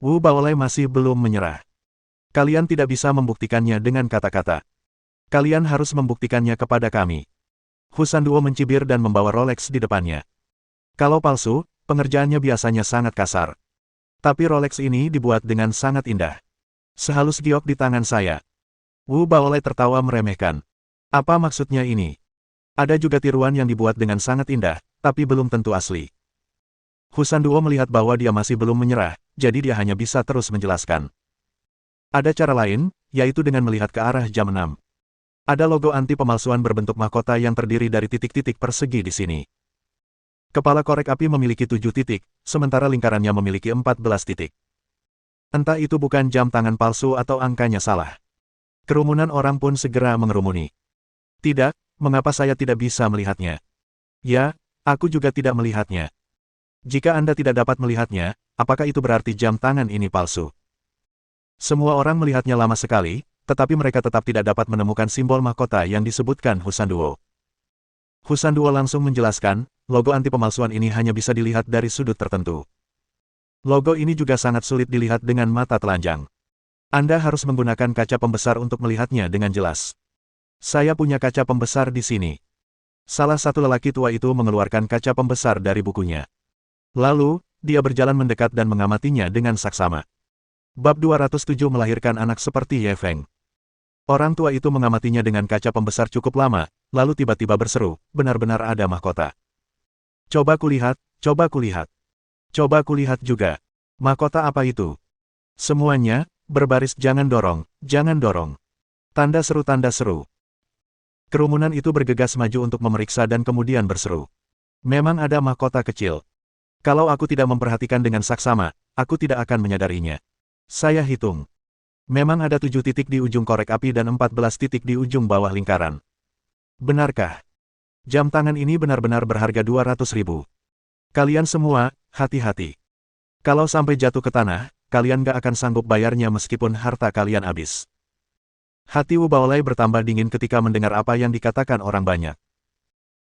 Wu Baolei masih belum menyerah. Kalian tidak bisa membuktikannya dengan kata-kata. Kalian harus membuktikannya kepada kami. Hu Sanduo mencibir dan membawa Rolex di depannya. Kalau palsu, pengerjaannya biasanya sangat kasar. Tapi Rolex ini dibuat dengan sangat indah. Sehalus giok di tangan saya. Wu Baolei tertawa meremehkan. Apa maksudnya ini? Ada juga tiruan yang dibuat dengan sangat indah, tapi belum tentu asli. Hu Sanduo melihat bahwa dia masih belum menyerah, jadi dia hanya bisa terus menjelaskan. Ada cara lain, yaitu dengan melihat ke arah jam 6. Ada logo anti pemalsuan berbentuk mahkota yang terdiri dari titik-titik persegi di sini. Kepala korek api memiliki 7 titik, sementara lingkarannya memiliki 14 titik. Entah itu bukan jam tangan palsu atau angkanya salah. Kerumunan orang pun segera mengerumuni. Tidak, mengapa saya tidak bisa melihatnya? Ya, aku juga tidak melihatnya. Jika Anda tidak dapat melihatnya, apakah itu berarti jam tangan ini palsu? Semua orang melihatnya lama sekali, tetapi mereka tetap tidak dapat menemukan simbol mahkota yang disebutkan Hu Sanduo. Hu Sanduo langsung menjelaskan, logo anti pemalsuan ini hanya bisa dilihat dari sudut tertentu. Logo ini juga sangat sulit dilihat dengan mata telanjang. Anda harus menggunakan kaca pembesar untuk melihatnya dengan jelas. Saya punya kaca pembesar di sini. Salah satu lelaki tua itu mengeluarkan kaca pembesar dari bukunya. Lalu, dia berjalan mendekat dan mengamatinya dengan saksama. Bab 207 melahirkan anak seperti Ye Feng. Orang tua itu mengamatinya dengan kaca pembesar cukup lama, lalu tiba-tiba berseru, benar-benar ada mahkota. Coba kulihat, coba kulihat. Coba kulihat juga. Mahkota apa itu? Semuanya, berbaris jangan dorong, jangan dorong. Tanda seru, tanda seru. Kerumunan itu bergegas maju untuk memeriksa dan kemudian berseru. Memang ada mahkota kecil. Kalau aku tidak memperhatikan dengan saksama, aku tidak akan menyadarinya. Saya hitung. Memang ada 7 titik di ujung korek api dan 14 titik di ujung bawah lingkaran. Benarkah? Jam tangan ini benar-benar berharga 200.000. Kalian semua, hati-hati. Kalau sampai jatuh ke tanah, kalian gak akan sanggup bayarnya meskipun harta kalian habis. Hati Wu Baolei bertambah dingin ketika mendengar apa yang dikatakan orang banyak.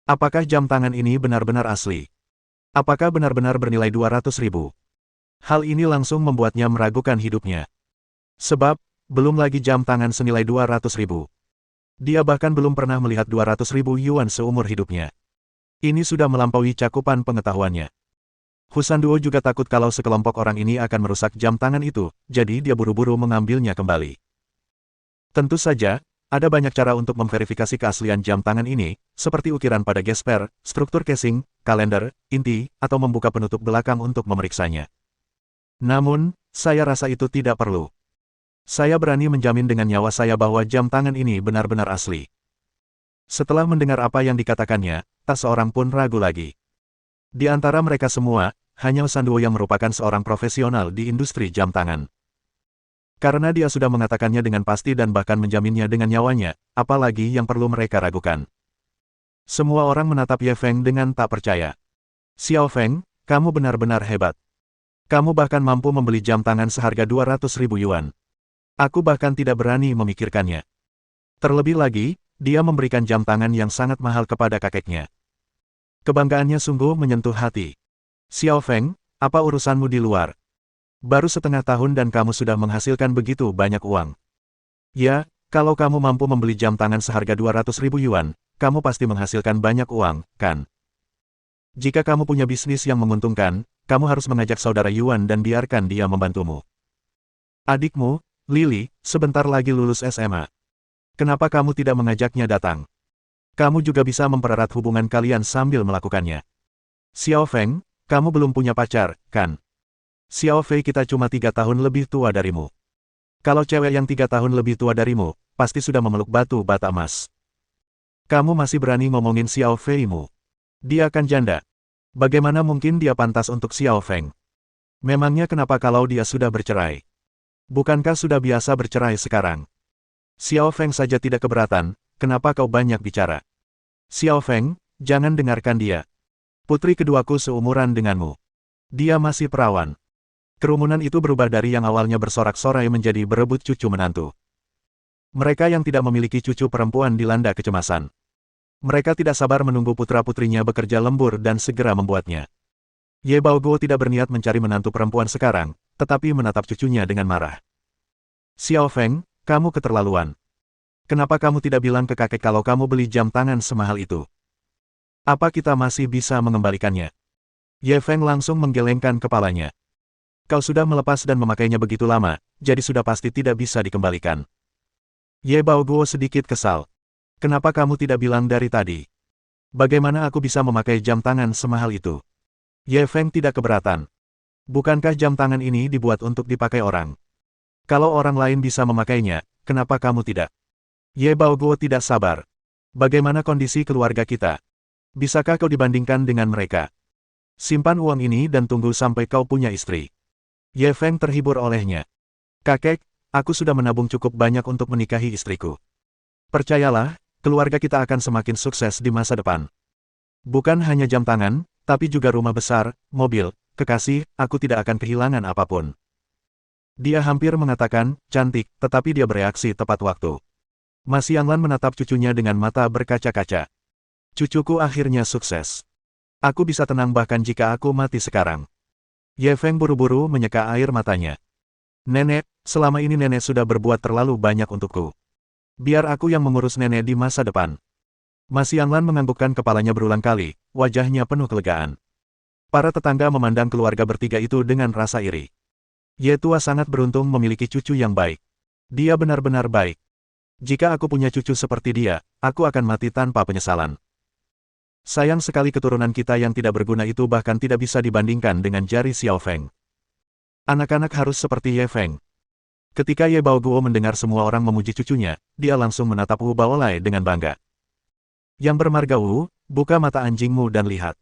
Apakah jam tangan ini benar-benar asli? Apakah benar-benar bernilai 200.000? Hal ini langsung membuatnya meragukan hidupnya. Sebab, belum lagi jam tangan senilai 200.000. Dia bahkan belum pernah melihat 200.000 yuan seumur hidupnya. Ini sudah melampaui cakupan pengetahuannya. Hu Sanduo juga takut kalau sekelompok orang ini akan merusak jam tangan itu, jadi dia buru-buru mengambilnya kembali. Tentu saja, ada banyak cara untuk memverifikasi keaslian jam tangan ini, seperti ukiran pada gesper, struktur casing, kalender, inti, atau membuka penutup belakang untuk memeriksanya. Namun, saya rasa itu tidak perlu. Saya berani menjamin dengan nyawa saya bahwa jam tangan ini benar-benar asli. Setelah mendengar apa yang dikatakannya, tak seorang pun ragu lagi. Di antara mereka semua, hanya Sanduo yang merupakan seorang profesional di industri jam tangan. Karena dia sudah mengatakannya dengan pasti dan bahkan menjaminnya dengan nyawanya, apalagi yang perlu mereka ragukan. Semua orang menatap Ye Feng dengan tak percaya. Xiao Feng, kamu benar-benar hebat. Kamu bahkan mampu membeli jam tangan seharga 200.000 yuan. Aku bahkan tidak berani memikirkannya. Terlebih lagi, dia memberikan jam tangan yang sangat mahal kepada kakeknya. Kebanggaannya sungguh menyentuh hati. Xiao Feng, apa urusanmu di luar? Baru setengah tahun dan kamu sudah menghasilkan begitu banyak uang. Ya, kalau kamu mampu membeli jam tangan seharga 200.000 yuan, kamu pasti menghasilkan banyak uang, kan? Jika kamu punya bisnis yang menguntungkan, kamu harus mengajak saudara Yuan dan biarkan dia membantumu. Adikmu, Lily, sebentar lagi lulus SMA. Kenapa kamu tidak mengajaknya datang? Kamu juga bisa mempererat hubungan kalian sambil melakukannya. Xiao Feng, kamu belum punya pacar, kan? Xiao Fei kita cuma 3 tahun lebih tua darimu. Kalau cewek yang 3 tahun lebih tua darimu, pasti sudah memeluk batu bata emas. Kamu masih berani ngomongin Xiao Fei-mu? Dia kan janda. Bagaimana mungkin dia pantas untuk Xiao Feng? Memangnya kenapa kalau dia sudah bercerai? Bukankah sudah biasa bercerai sekarang? Xiao Feng saja tidak keberatan, kenapa kau banyak bicara? Xiao Feng, jangan dengarkan dia. Putri keduaku seumuran denganmu. Dia masih perawan. Kerumunan itu berubah dari yang awalnya bersorak-sorai menjadi berebut cucu menantu. Mereka yang tidak memiliki cucu perempuan dilanda kecemasan. Mereka tidak sabar menunggu putra-putrinya bekerja lembur dan segera membuatnya. Ye Baoguo tidak berniat mencari menantu perempuan sekarang, tetapi menatap cucunya dengan marah. Xiao Feng, kamu keterlaluan. Kenapa kamu tidak bilang ke kakek kalau kamu beli jam tangan semahal itu? Apa kita masih bisa mengembalikannya? Ye Feng langsung menggelengkan kepalanya. Kau sudah melepas dan memakainya begitu lama, jadi sudah pasti tidak bisa dikembalikan. Ye Baoguo sedikit kesal. Kenapa kamu tidak bilang dari tadi? Bagaimana aku bisa memakai jam tangan semahal itu? Ye Feng tidak keberatan. Bukankah jam tangan ini dibuat untuk dipakai orang? Kalau orang lain bisa memakainya, kenapa kamu tidak? Ye Baoguo tidak sabar. Bagaimana kondisi keluarga kita? Bisakah kau dibandingkan dengan mereka? Simpan uang ini dan tunggu sampai kau punya istri. Ye Feng terhibur olehnya. Kakek, aku sudah menabung cukup banyak untuk menikahi istriku. Percayalah, keluarga kita akan semakin sukses di masa depan. Bukan hanya jam tangan, tapi juga rumah besar, mobil, kekasih, aku tidak akan kehilangan apapun. Dia hampir mengatakan, cantik, tetapi dia bereaksi tepat waktu. Ma Xianglan menatap cucunya dengan mata berkaca-kaca. Cucuku akhirnya sukses. Aku bisa tenang bahkan jika aku mati sekarang. Ye Feng buru-buru menyeka air matanya. Nenek, selama ini nenek sudah berbuat terlalu banyak untukku. Biar aku yang mengurus nenek di masa depan. Ma Xianglan menganggukkan kepalanya berulang kali, wajahnya penuh kelegaan. Para tetangga memandang keluarga bertiga itu dengan rasa iri. Ye tua sangat beruntung memiliki cucu yang baik. Dia benar-benar baik. Jika aku punya cucu seperti dia, aku akan mati tanpa penyesalan. Sayang sekali keturunan kita yang tidak berguna itu bahkan tidak bisa dibandingkan dengan jari Xiao Feng. Anak-anak harus seperti Ye Feng. Ketika Ye Baoguo mendengar semua orang memuji cucunya, dia langsung menatap Wu Baolai dengan bangga. Yang bermarga Wu, buka mata anjingmu dan lihat.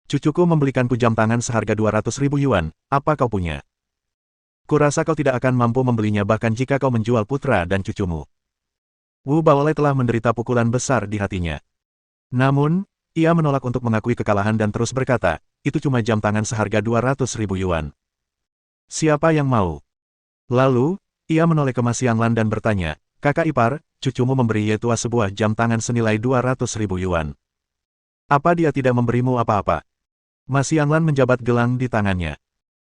Cucuku membelikanku jam tangan seharga 200.000 yuan, apa kau punya? Kurasa kau tidak akan mampu membelinya bahkan jika kau menjual putra dan cucumu. Wu Baolai telah menderita pukulan besar di hatinya. Namun, ia menolak untuk mengakui kekalahan dan terus berkata, itu cuma jam tangan seharga 200.000 yuan. Siapa yang mau? Lalu, ia menoleh ke Ma Xianglan dan bertanya, kakak ipar, cucumu memberi Ye tua sebuah jam tangan senilai 200.000 yuan. Apa dia tidak memberimu apa-apa? Ma Xianglan menjabat gelang di tangannya.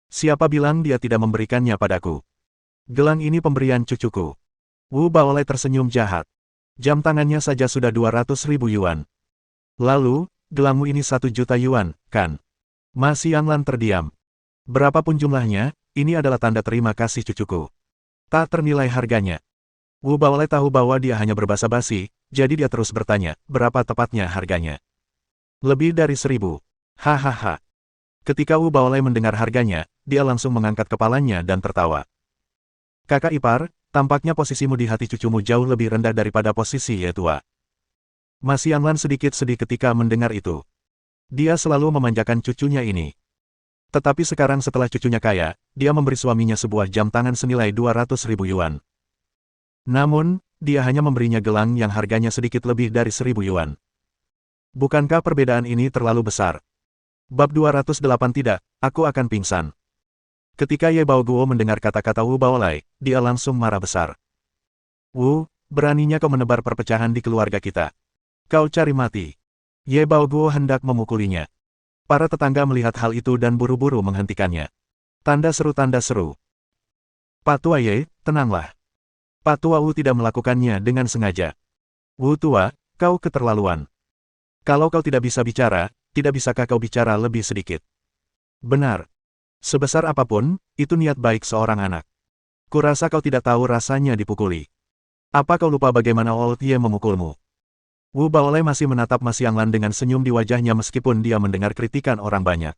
Siapa bilang dia tidak memberikannya padaku? Gelang ini pemberian cucuku. Wu Baolai tersenyum jahat. Jam tangannya saja sudah 200.000 yuan. Lalu, gelangmu ini 1 juta yuan, kan? Ma Xianglan terdiam. Berapapun jumlahnya, ini adalah tanda terima kasih cucuku. Tak ternilai harganya. Wu Baolai tahu bahwa dia hanya berbasa-basi, jadi dia terus bertanya, berapa tepatnya harganya? Lebih dari 1.000. Hahaha. Ketika Wu Baolai mendengar harganya, dia langsung mengangkat kepalanya dan tertawa. Kakak ipar, tampaknya posisimu di hati cucumu jauh lebih rendah daripada posisi Ye tua. Ma Xianglan sedikit sedih ketika mendengar itu. Dia selalu memanjakan cucunya ini. Tetapi sekarang setelah cucunya kaya, dia memberi suaminya sebuah jam tangan senilai 200.000 yuan. Namun, dia hanya memberinya gelang yang harganya sedikit lebih dari 1.000 yuan. Bukankah perbedaan ini terlalu besar? Bab 208 tidak, aku akan pingsan. Ketika Ye Baoguo mendengar kata-kata Wu Baolai, dia langsung marah besar. Wu, beraninya kau menebar perpecahan di keluarga kita. Kau cari mati. Ye Baoguo hendak memukulinya. Para tetangga melihat hal itu dan buru-buru menghentikannya. Tanda seru. Pak Tua Ye, tenanglah. Pak Tua Wu tidak melakukannya dengan sengaja. Wu Tua, kau keterlaluan. Kalau kau tidak bisa bicara, tidak bisakah kau bicara lebih sedikit? Benar. Sebesar apapun, itu niat baik seorang anak. Kurasa kau tidak tahu rasanya dipukuli. Apa kau lupa bagaimana Old Ye memukulmu? Wu Baolai masih menatap Ma Xianglan dengan senyum di wajahnya meskipun dia mendengar kritikan orang banyak.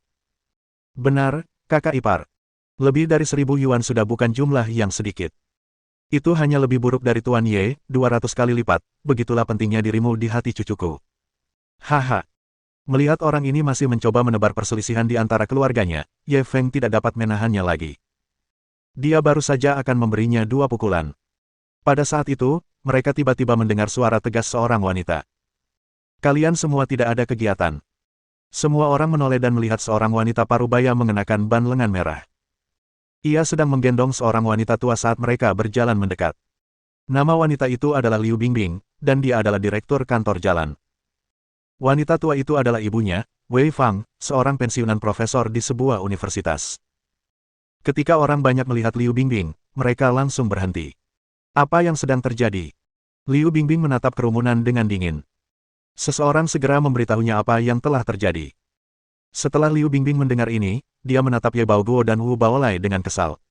Benar, kakak ipar. Lebih dari 1.000 yuan sudah bukan jumlah yang sedikit. Itu hanya lebih buruk dari Tuan Ye, 200 kali lipat, begitulah pentingnya dirimu di hati cucuku. Haha. Melihat orang ini masih mencoba menebar perselisihan di antara keluarganya, Ye Feng tidak dapat menahannya lagi. Dia baru saja akan memberinya 2 pukulan. Pada saat itu, mereka tiba-tiba mendengar suara tegas seorang wanita. Kalian semua tidak ada kegiatan. Semua orang menoleh dan melihat seorang wanita parubaya mengenakan ban lengan merah. Ia sedang menggendong seorang wanita tua saat mereka berjalan mendekat. Nama wanita itu adalah Liu Bingbing, dan dia adalah direktur kantor jalan. Wanita tua itu adalah ibunya, Wei Fang, seorang pensiunan profesor di sebuah universitas. Ketika orang banyak melihat Liu Bingbing, mereka langsung berhenti. Apa yang sedang terjadi? Liu Bingbing menatap kerumunan dengan dingin. Seseorang segera memberitahunya apa yang telah terjadi. Setelah Liu Bingbing mendengar ini, dia menatap Ye Baoguo dan Wu Baolai dengan kesal.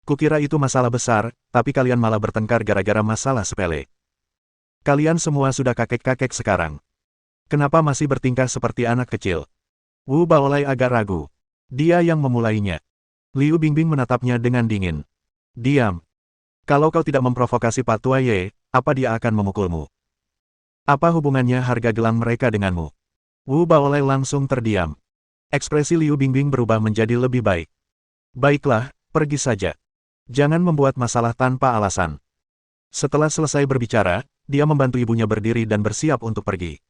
Kukira itu masalah besar, tapi kalian malah bertengkar gara-gara masalah sepele. Kalian semua sudah kakek-kakek sekarang. Kenapa masih bertingkah seperti anak kecil? Wu Baolai agak ragu. Dia yang memulainya. Liu Bingbing menatapnya dengan dingin. Diam. Kalau kau tidak memprovokasi Pak Tua Ye, apa dia akan memukulmu? Apa hubungannya harga gelang mereka denganmu? Wu Baolai langsung terdiam. Ekspresi Liu Bingbing berubah menjadi lebih baik. Baiklah, pergi saja. Jangan membuat masalah tanpa alasan. Setelah selesai berbicara, dia membantu ibunya berdiri dan bersiap untuk pergi.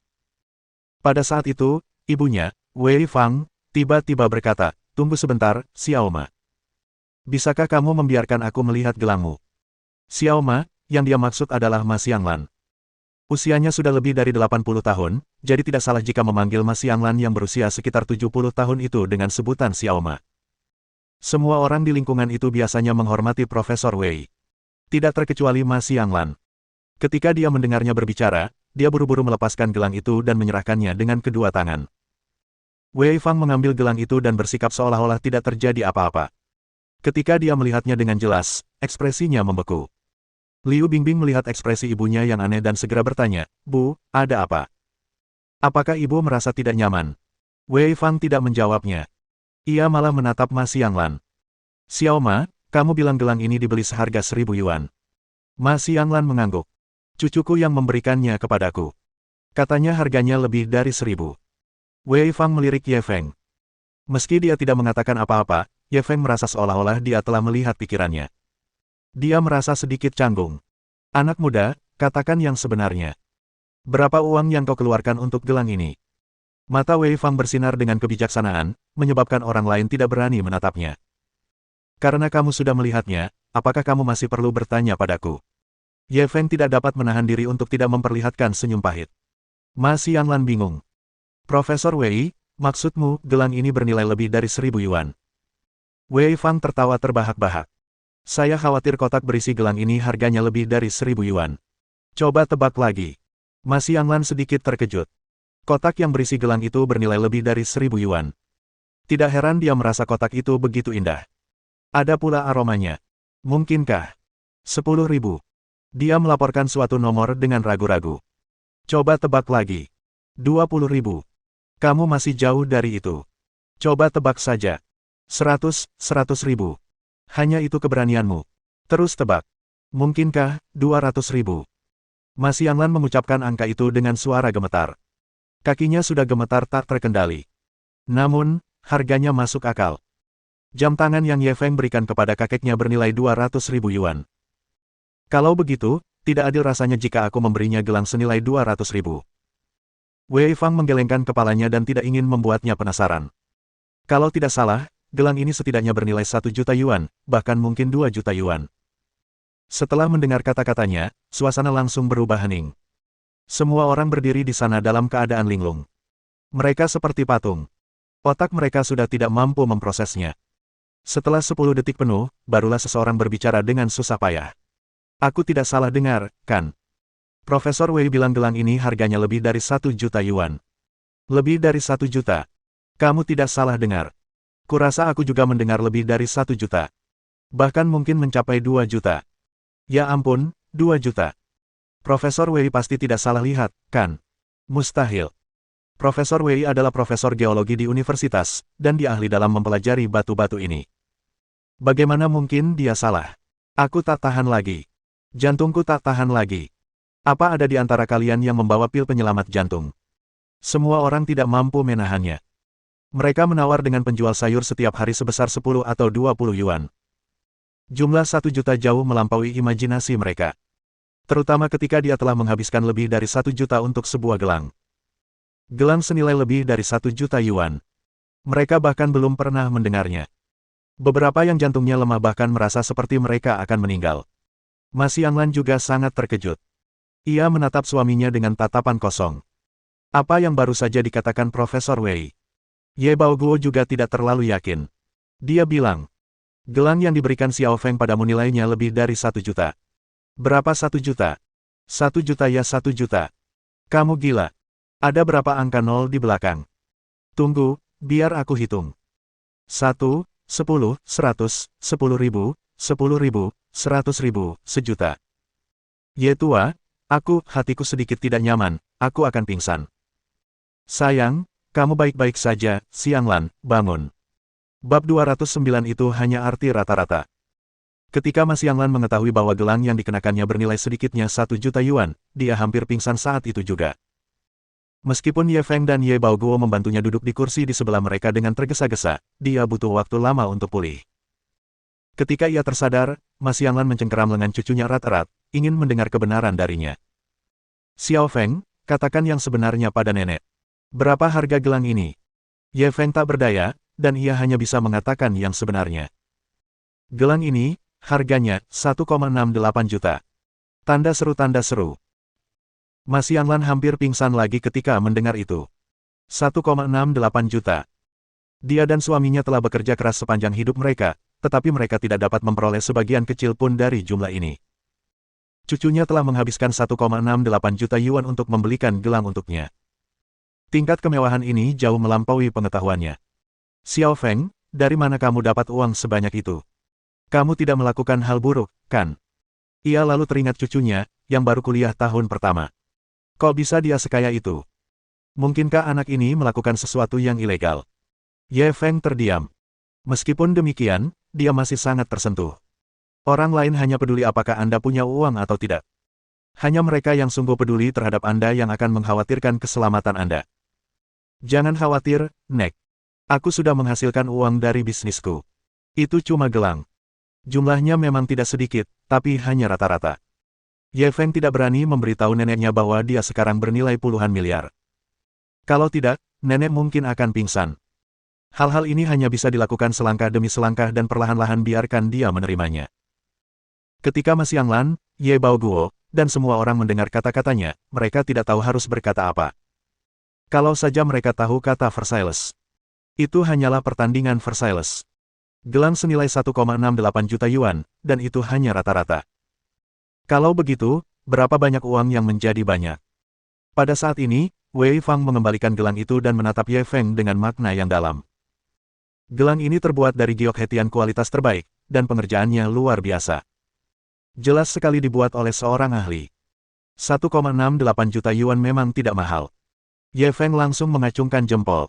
Pada saat itu, ibunya, Wei Fang, tiba-tiba berkata, "Tunggu sebentar, Xiao Ma. Bisakah kamu membiarkan aku melihat gelangmu?" Xiao Ma, yang dia maksud adalah Ma Xianglan. Usianya sudah lebih dari 80 tahun, jadi tidak salah jika memanggil Ma Xianglan yang berusia sekitar 70 tahun itu dengan sebutan Xiao Ma. Semua orang di lingkungan itu biasanya menghormati Profesor Wei. Tidak terkecuali Ma Xianglan. Ketika dia mendengarnya berbicara, dia buru-buru melepaskan gelang itu dan menyerahkannya dengan kedua tangan. Wei Fang mengambil gelang itu dan bersikap seolah-olah tidak terjadi apa-apa. Ketika dia melihatnya dengan jelas, ekspresinya membeku. Liu Bingbing melihat ekspresi ibunya yang aneh dan segera bertanya, "Bu, ada apa? Apakah ibu merasa tidak nyaman?" Wei Fang tidak menjawabnya. Ia malah menatap Ma Xianglan. "Xiao Ma, kamu bilang gelang ini dibeli seharga 1.000 yuan." Ma Xianglan mengangguk. "Cucuku yang memberikannya kepadaku. Katanya harganya lebih dari 1.000. Wei Fang melirik Ye Feng. Meski dia tidak mengatakan apa-apa, Ye Feng merasa seolah-olah dia telah melihat pikirannya. Dia merasa sedikit canggung. "Anak muda, katakan yang sebenarnya. Berapa uang yang kau keluarkan untuk gelang ini?" Mata Wei Fang bersinar dengan kebijaksanaan, menyebabkan orang lain tidak berani menatapnya. "Karena kamu sudah melihatnya, apakah kamu masih perlu bertanya padaku?" Ye Feng tidak dapat menahan diri untuk tidak memperlihatkan senyum pahit. Ma Xianglan bingung. "Profesor Wei, maksudmu gelang ini bernilai lebih dari 1.000 yuan?" Wei Fang tertawa terbahak-bahak. "Saya khawatir kotak berisi gelang ini harganya lebih dari 1.000 yuan. Coba tebak lagi." Ma Xianglan sedikit terkejut. Kotak yang berisi gelang itu bernilai lebih dari 1.000 yuan. Tidak heran dia merasa kotak itu begitu indah. Ada pula aromanya. Mungkinkah 10.000? Dia melaporkan suatu nomor dengan ragu-ragu. Coba tebak lagi. 20.000. Kamu masih jauh dari itu. Coba tebak saja. 100.000. Hanya itu keberanianmu. Terus tebak. Mungkinkah 200.000? Ma Xianglan mengucapkan angka itu dengan suara gemetar. Kakinya sudah gemetar tak terkendali. Namun, harganya masuk akal. Jam tangan yang Ye Feng berikan kepada kakeknya bernilai 200.000 yuan. Kalau begitu, tidak adil rasanya jika aku memberinya gelang senilai 200.000. Wei Fang menggelengkan kepalanya dan tidak ingin membuatnya penasaran. Kalau tidak salah, gelang ini setidaknya bernilai 1 juta yuan, bahkan mungkin 2 juta yuan. Setelah mendengar kata-katanya, suasana langsung berubah hening. Semua orang berdiri di sana dalam keadaan linglung. Mereka seperti patung. Otak mereka sudah tidak mampu memprosesnya. Setelah 10 detik penuh, barulah seseorang berbicara dengan susah payah. Aku tidak salah dengar, kan? Profesor Wei bilang gelang ini harganya lebih dari 1 juta yuan. Lebih dari 1 juta. Kamu tidak salah dengar. Kurasa aku juga mendengar lebih dari 1 juta. Bahkan mungkin mencapai 2 juta. Ya ampun, 2 juta. Profesor Wei pasti tidak salah lihat, kan? Mustahil. Profesor Wei adalah profesor geologi di universitas, dan dia ahli dalam mempelajari batu-batu ini. Bagaimana mungkin dia salah? Aku tak tahan lagi. Jantungku tak tahan lagi. Apa ada di antara kalian yang membawa pil penyelamat jantung? Semua orang tidak mampu menahannya. Mereka menawar dengan penjual sayur setiap hari sebesar 10 atau 20 yuan. Jumlah 1 juta jauh melampaui imajinasi mereka. Terutama ketika dia telah menghabiskan lebih dari 1 juta untuk sebuah gelang. Gelang senilai lebih dari 1 juta yuan. Mereka bahkan belum pernah mendengarnya. Beberapa yang jantungnya lemah bahkan merasa seperti mereka akan meninggal. Ma Xianglan juga sangat terkejut. Ia menatap suaminya dengan tatapan kosong. Apa yang baru saja dikatakan Profesor Wei? Ye Baoguo juga tidak terlalu yakin. Dia bilang, gelang yang diberikan Xiao Feng padamu nilainya lebih dari 1 juta. Berapa 1 juta? 1 juta ya 1 juta. Kamu gila. Ada berapa angka nol di belakang? Tunggu, biar aku hitung. 1, 10, 100, 10.000, 10.000, 100.000, sejuta. Ye tua, hatiku sedikit tidak nyaman, aku akan pingsan. Sayang, kamu baik-baik saja, Xianglan, bangun. Bab 209 itu hanya arti rata-rata. Ketika Ma Xianglan mengetahui bahwa gelang yang dikenakannya bernilai sedikitnya 1 juta yuan, dia hampir pingsan saat itu juga. Meskipun Ye Feng dan Ye Baoguo membantunya duduk di kursi di sebelah mereka dengan tergesa-gesa, dia butuh waktu lama untuk pulih. Ketika ia tersadar, Ma Xianglan mencengkeram lengan cucunya erat-erat, ingin mendengar kebenaran darinya. Xiao Feng, katakan yang sebenarnya pada nenek. Berapa harga gelang ini? Ye Feng tak berdaya, dan ia hanya bisa mengatakan yang sebenarnya. Gelang ini, harganya, 1,68 juta. Tanda seru tanda seru. Ma Xianglan hampir pingsan lagi ketika mendengar itu. 1,68 juta. Dia dan suaminya telah bekerja keras sepanjang hidup mereka, tetapi mereka tidak dapat memperoleh sebagian kecil pun dari jumlah ini. Cucunya telah menghabiskan 1,68 juta yuan untuk membelikan gelang untuknya. Tingkat kemewahan ini jauh melampaui pengetahuannya. Xiao Feng, dari mana kamu dapat uang sebanyak itu? Kamu tidak melakukan hal buruk, kan? Ia lalu teringat cucunya, yang baru kuliah tahun pertama. Kok bisa dia sekaya itu? Mungkinkah anak ini melakukan sesuatu yang ilegal? Ye Feng terdiam. Meskipun demikian, dia masih sangat tersentuh. Orang lain hanya peduli apakah Anda punya uang atau tidak. Hanya mereka yang sungguh peduli terhadap Anda yang akan mengkhawatirkan keselamatan Anda. Jangan khawatir, Nek. Aku sudah menghasilkan uang dari bisnisku. Itu cuma gelang. Jumlahnya memang tidak sedikit, tapi hanya rata-rata. Ye Feng tidak berani memberitahu neneknya bahwa dia sekarang bernilai puluhan miliar. Kalau tidak, nenek mungkin akan pingsan. Hal-hal ini hanya bisa dilakukan selangkah demi selangkah dan perlahan-lahan biarkan dia menerimanya. Ketika Ma Xianglan, Ye Baoguo, dan semua orang mendengar kata-katanya, mereka tidak tahu harus berkata apa. Kalau saja mereka tahu kata Versailles. Itu hanyalah pertandingan Versailles. Gelang senilai 1,68 juta yuan, dan itu hanya rata-rata. Kalau begitu, berapa banyak uang yang menjadi banyak? Pada saat ini, Wei Fang mengembalikan gelang itu dan menatap Ye Feng dengan makna yang dalam. Gelang ini terbuat dari giok hetian kualitas terbaik, dan pengerjaannya luar biasa. Jelas sekali dibuat oleh seorang ahli. 1,68 juta yuan memang tidak mahal. Ye Feng langsung mengacungkan jempol.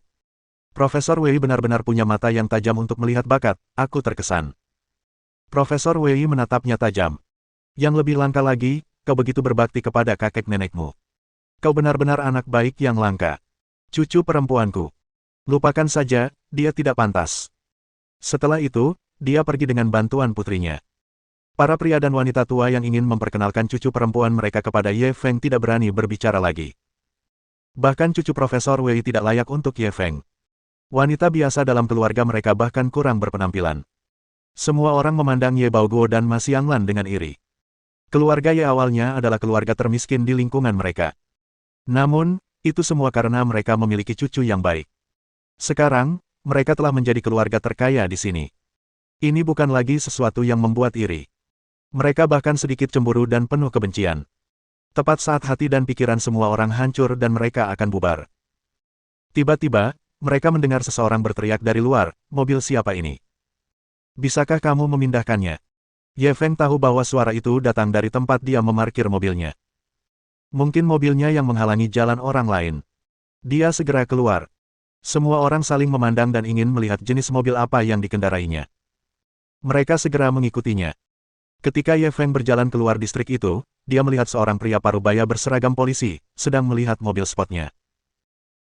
Profesor Wei benar-benar punya mata yang tajam untuk melihat bakat, aku terkesan. Profesor Wei menatapnya tajam. Yang lebih langka lagi, kau begitu berbakti kepada kakek nenekmu. Kau benar-benar anak baik yang langka. Cucu perempuanku. Lupakan saja, dia tidak pantas. Setelah itu, dia pergi dengan bantuan putrinya. Para pria dan wanita tua yang ingin memperkenalkan cucu perempuan mereka kepada Ye Feng tidak berani berbicara lagi. Bahkan cucu Profesor Wei tidak layak untuk Ye Feng. Wanita biasa dalam keluarga mereka bahkan kurang berpenampilan. Semua orang memandang Ye Baoguo dan Ma Xianglan dengan iri. Keluarga Ye awalnya adalah keluarga termiskin di lingkungan mereka. Namun, itu semua karena mereka memiliki cucu yang baik. Sekarang, mereka telah menjadi keluarga terkaya di sini. Ini bukan lagi sesuatu yang membuat iri. Mereka bahkan sedikit cemburu dan penuh kebencian. Tepat saat hati dan pikiran semua orang hancur dan mereka akan bubar. Tiba-tiba, mereka mendengar seseorang berteriak dari luar, "Mobil siapa ini? Bisakah kamu memindahkannya?" Ye Feng tahu bahwa suara itu datang dari tempat dia memarkir mobilnya. Mungkin mobilnya yang menghalangi jalan orang lain. Dia segera keluar. Semua orang saling memandang dan ingin melihat jenis mobil apa yang dikendarainya. Mereka segera mengikutinya. Ketika Ye Feng berjalan keluar distrik itu, dia melihat seorang pria parubaya berseragam polisi, sedang melihat mobil sportnya.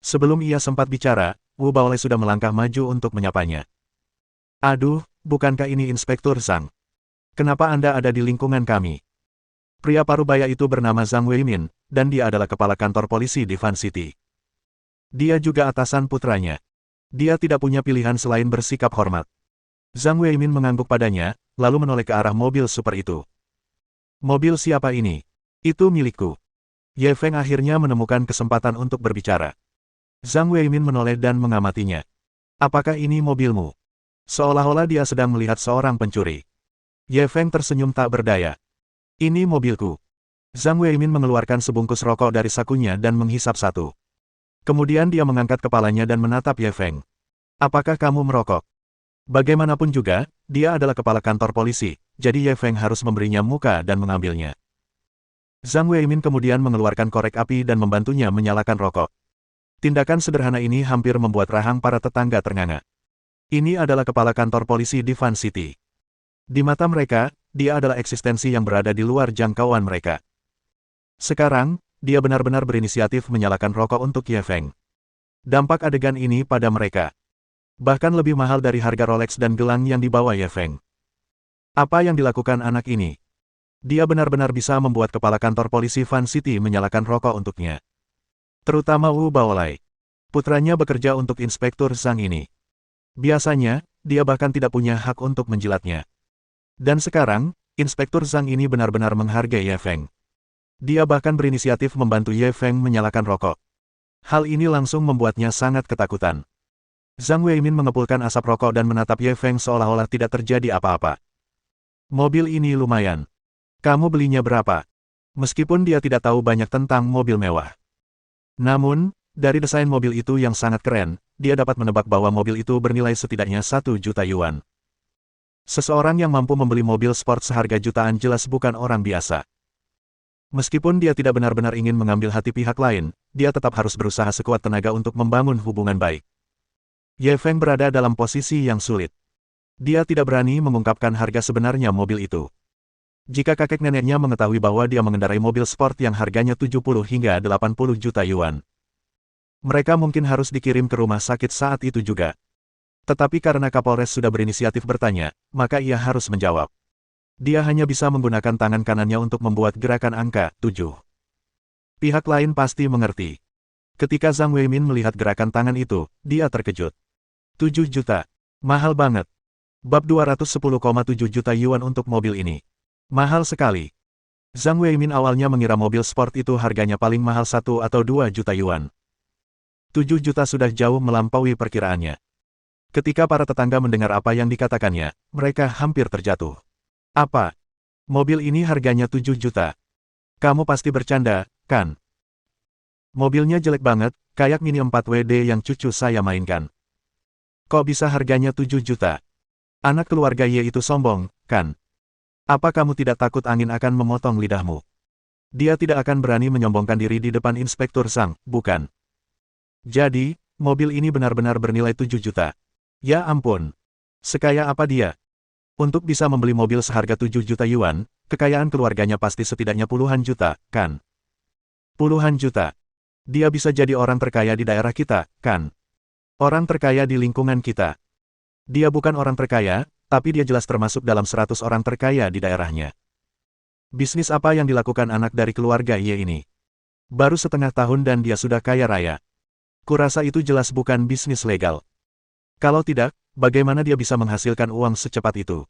Sebelum ia sempat bicara, Wu Baolei sudah melangkah maju untuk menyapanya. "Aduh, bukankah ini Inspektur Zhang? Kenapa Anda ada di lingkungan kami?" Pria parubaya itu bernama Zhang Weimin, dan dia adalah kepala kantor polisi di Fan City. Dia juga atasan putranya. Dia tidak punya pilihan selain bersikap hormat. Zhang Weimin mengangguk padanya, lalu menoleh ke arah mobil super itu. "Mobil siapa ini?" "Itu milikku." Ye Feng akhirnya menemukan kesempatan untuk berbicara. Zhang Weimin menoleh dan mengamatinya. "Apakah ini mobilmu?" Seolah-olah dia sedang melihat seorang pencuri. Ye Feng tersenyum tak berdaya. "Ini mobilku." Zhang Weimin mengeluarkan sebungkus rokok dari sakunya dan menghisap satu. Kemudian dia mengangkat kepalanya dan menatap Ye Feng. "Apakah kamu merokok?" Bagaimanapun juga, dia adalah kepala kantor polisi, jadi Ye Feng harus memberinya muka dan mengambilnya. Zhang Weimin kemudian mengeluarkan korek api dan membantunya menyalakan rokok. Tindakan sederhana ini hampir membuat rahang para tetangga ternganga. Ini adalah kepala kantor polisi di Fan City. Di mata mereka, dia adalah eksistensi yang berada di luar jangkauan mereka. Sekarang, dia benar-benar berinisiatif menyalakan rokok untuk Ye Feng. Dampak adegan ini pada mereka bahkan lebih mahal dari harga Rolex dan gelang yang dibawa Ye Feng. Apa yang dilakukan anak ini? Dia benar-benar bisa membuat kepala kantor polisi Fan City menyalakan rokok untuknya. Terutama Wu Baolei. Putranya bekerja untuk Inspektur Zhang ini. Biasanya, dia bahkan tidak punya hak untuk menjilatnya. Dan sekarang, Inspektur Zhang ini benar-benar menghargai Ye Feng. Dia bahkan berinisiatif membantu Ye Feng menyalakan rokok. Hal ini langsung membuatnya sangat ketakutan. Zhang Weimin mengepulkan asap rokok dan menatap Ye Feng seolah-olah tidak terjadi apa-apa. "Mobil ini lumayan. Kamu belinya berapa?" Meskipun dia tidak tahu banyak tentang mobil mewah. Namun, dari desain mobil itu yang sangat keren, dia dapat menebak bahwa mobil itu bernilai setidaknya 1 juta yuan. Seseorang yang mampu membeli mobil sport seharga jutaan jelas bukan orang biasa. Meskipun dia tidak benar-benar ingin mengambil hati pihak lain, dia tetap harus berusaha sekuat tenaga untuk membangun hubungan baik. Ye Feng berada dalam posisi yang sulit. Dia tidak berani mengungkapkan harga sebenarnya mobil itu. Jika kakek neneknya mengetahui bahwa dia mengendarai mobil sport yang harganya 70 hingga 80 juta yuan, mereka mungkin harus dikirim ke rumah sakit saat itu juga. Tetapi karena Kapolres sudah berinisiatif bertanya, maka ia harus menjawab. Dia hanya bisa menggunakan tangan kanannya untuk membuat gerakan angka 7. Pihak lain pasti mengerti. Ketika Zhang Weimin melihat gerakan tangan itu, dia terkejut. 7 juta. Mahal banget. Bab 210,7 juta yuan untuk mobil ini. Mahal sekali. Zhang Weimin awalnya mengira mobil sport itu harganya paling mahal 1 atau 2 juta yuan. 7 juta sudah jauh melampaui perkiraannya. Ketika para tetangga mendengar apa yang dikatakannya, mereka hampir terjatuh. "Apa? Mobil ini harganya 7 juta? Kamu pasti bercanda, kan? Mobilnya jelek banget, kayak Mini 4WD yang cucu saya mainkan. Kok bisa harganya 7 juta? Anak keluarga Ye itu sombong, kan? Apa kamu tidak takut angin akan memotong lidahmu?" Dia tidak akan berani menyombongkan diri di depan Inspektur Zhang, bukan? Jadi, mobil ini benar-benar bernilai 7 juta. Ya ampun. Sekaya apa dia? Untuk bisa membeli mobil seharga 7 juta yuan, kekayaan keluarganya pasti setidaknya puluhan juta, kan? Puluhan juta. Dia bisa jadi orang terkaya di daerah kita, kan? Orang terkaya di lingkungan kita. Dia bukan orang terkaya, tapi dia jelas termasuk dalam 100 orang terkaya di daerahnya. Bisnis apa yang dilakukan anak dari keluarga Ye ini? Baru setengah tahun dan dia sudah kaya raya. Kurasa itu jelas bukan bisnis legal. Kalau tidak, bagaimana dia bisa menghasilkan uang secepat itu?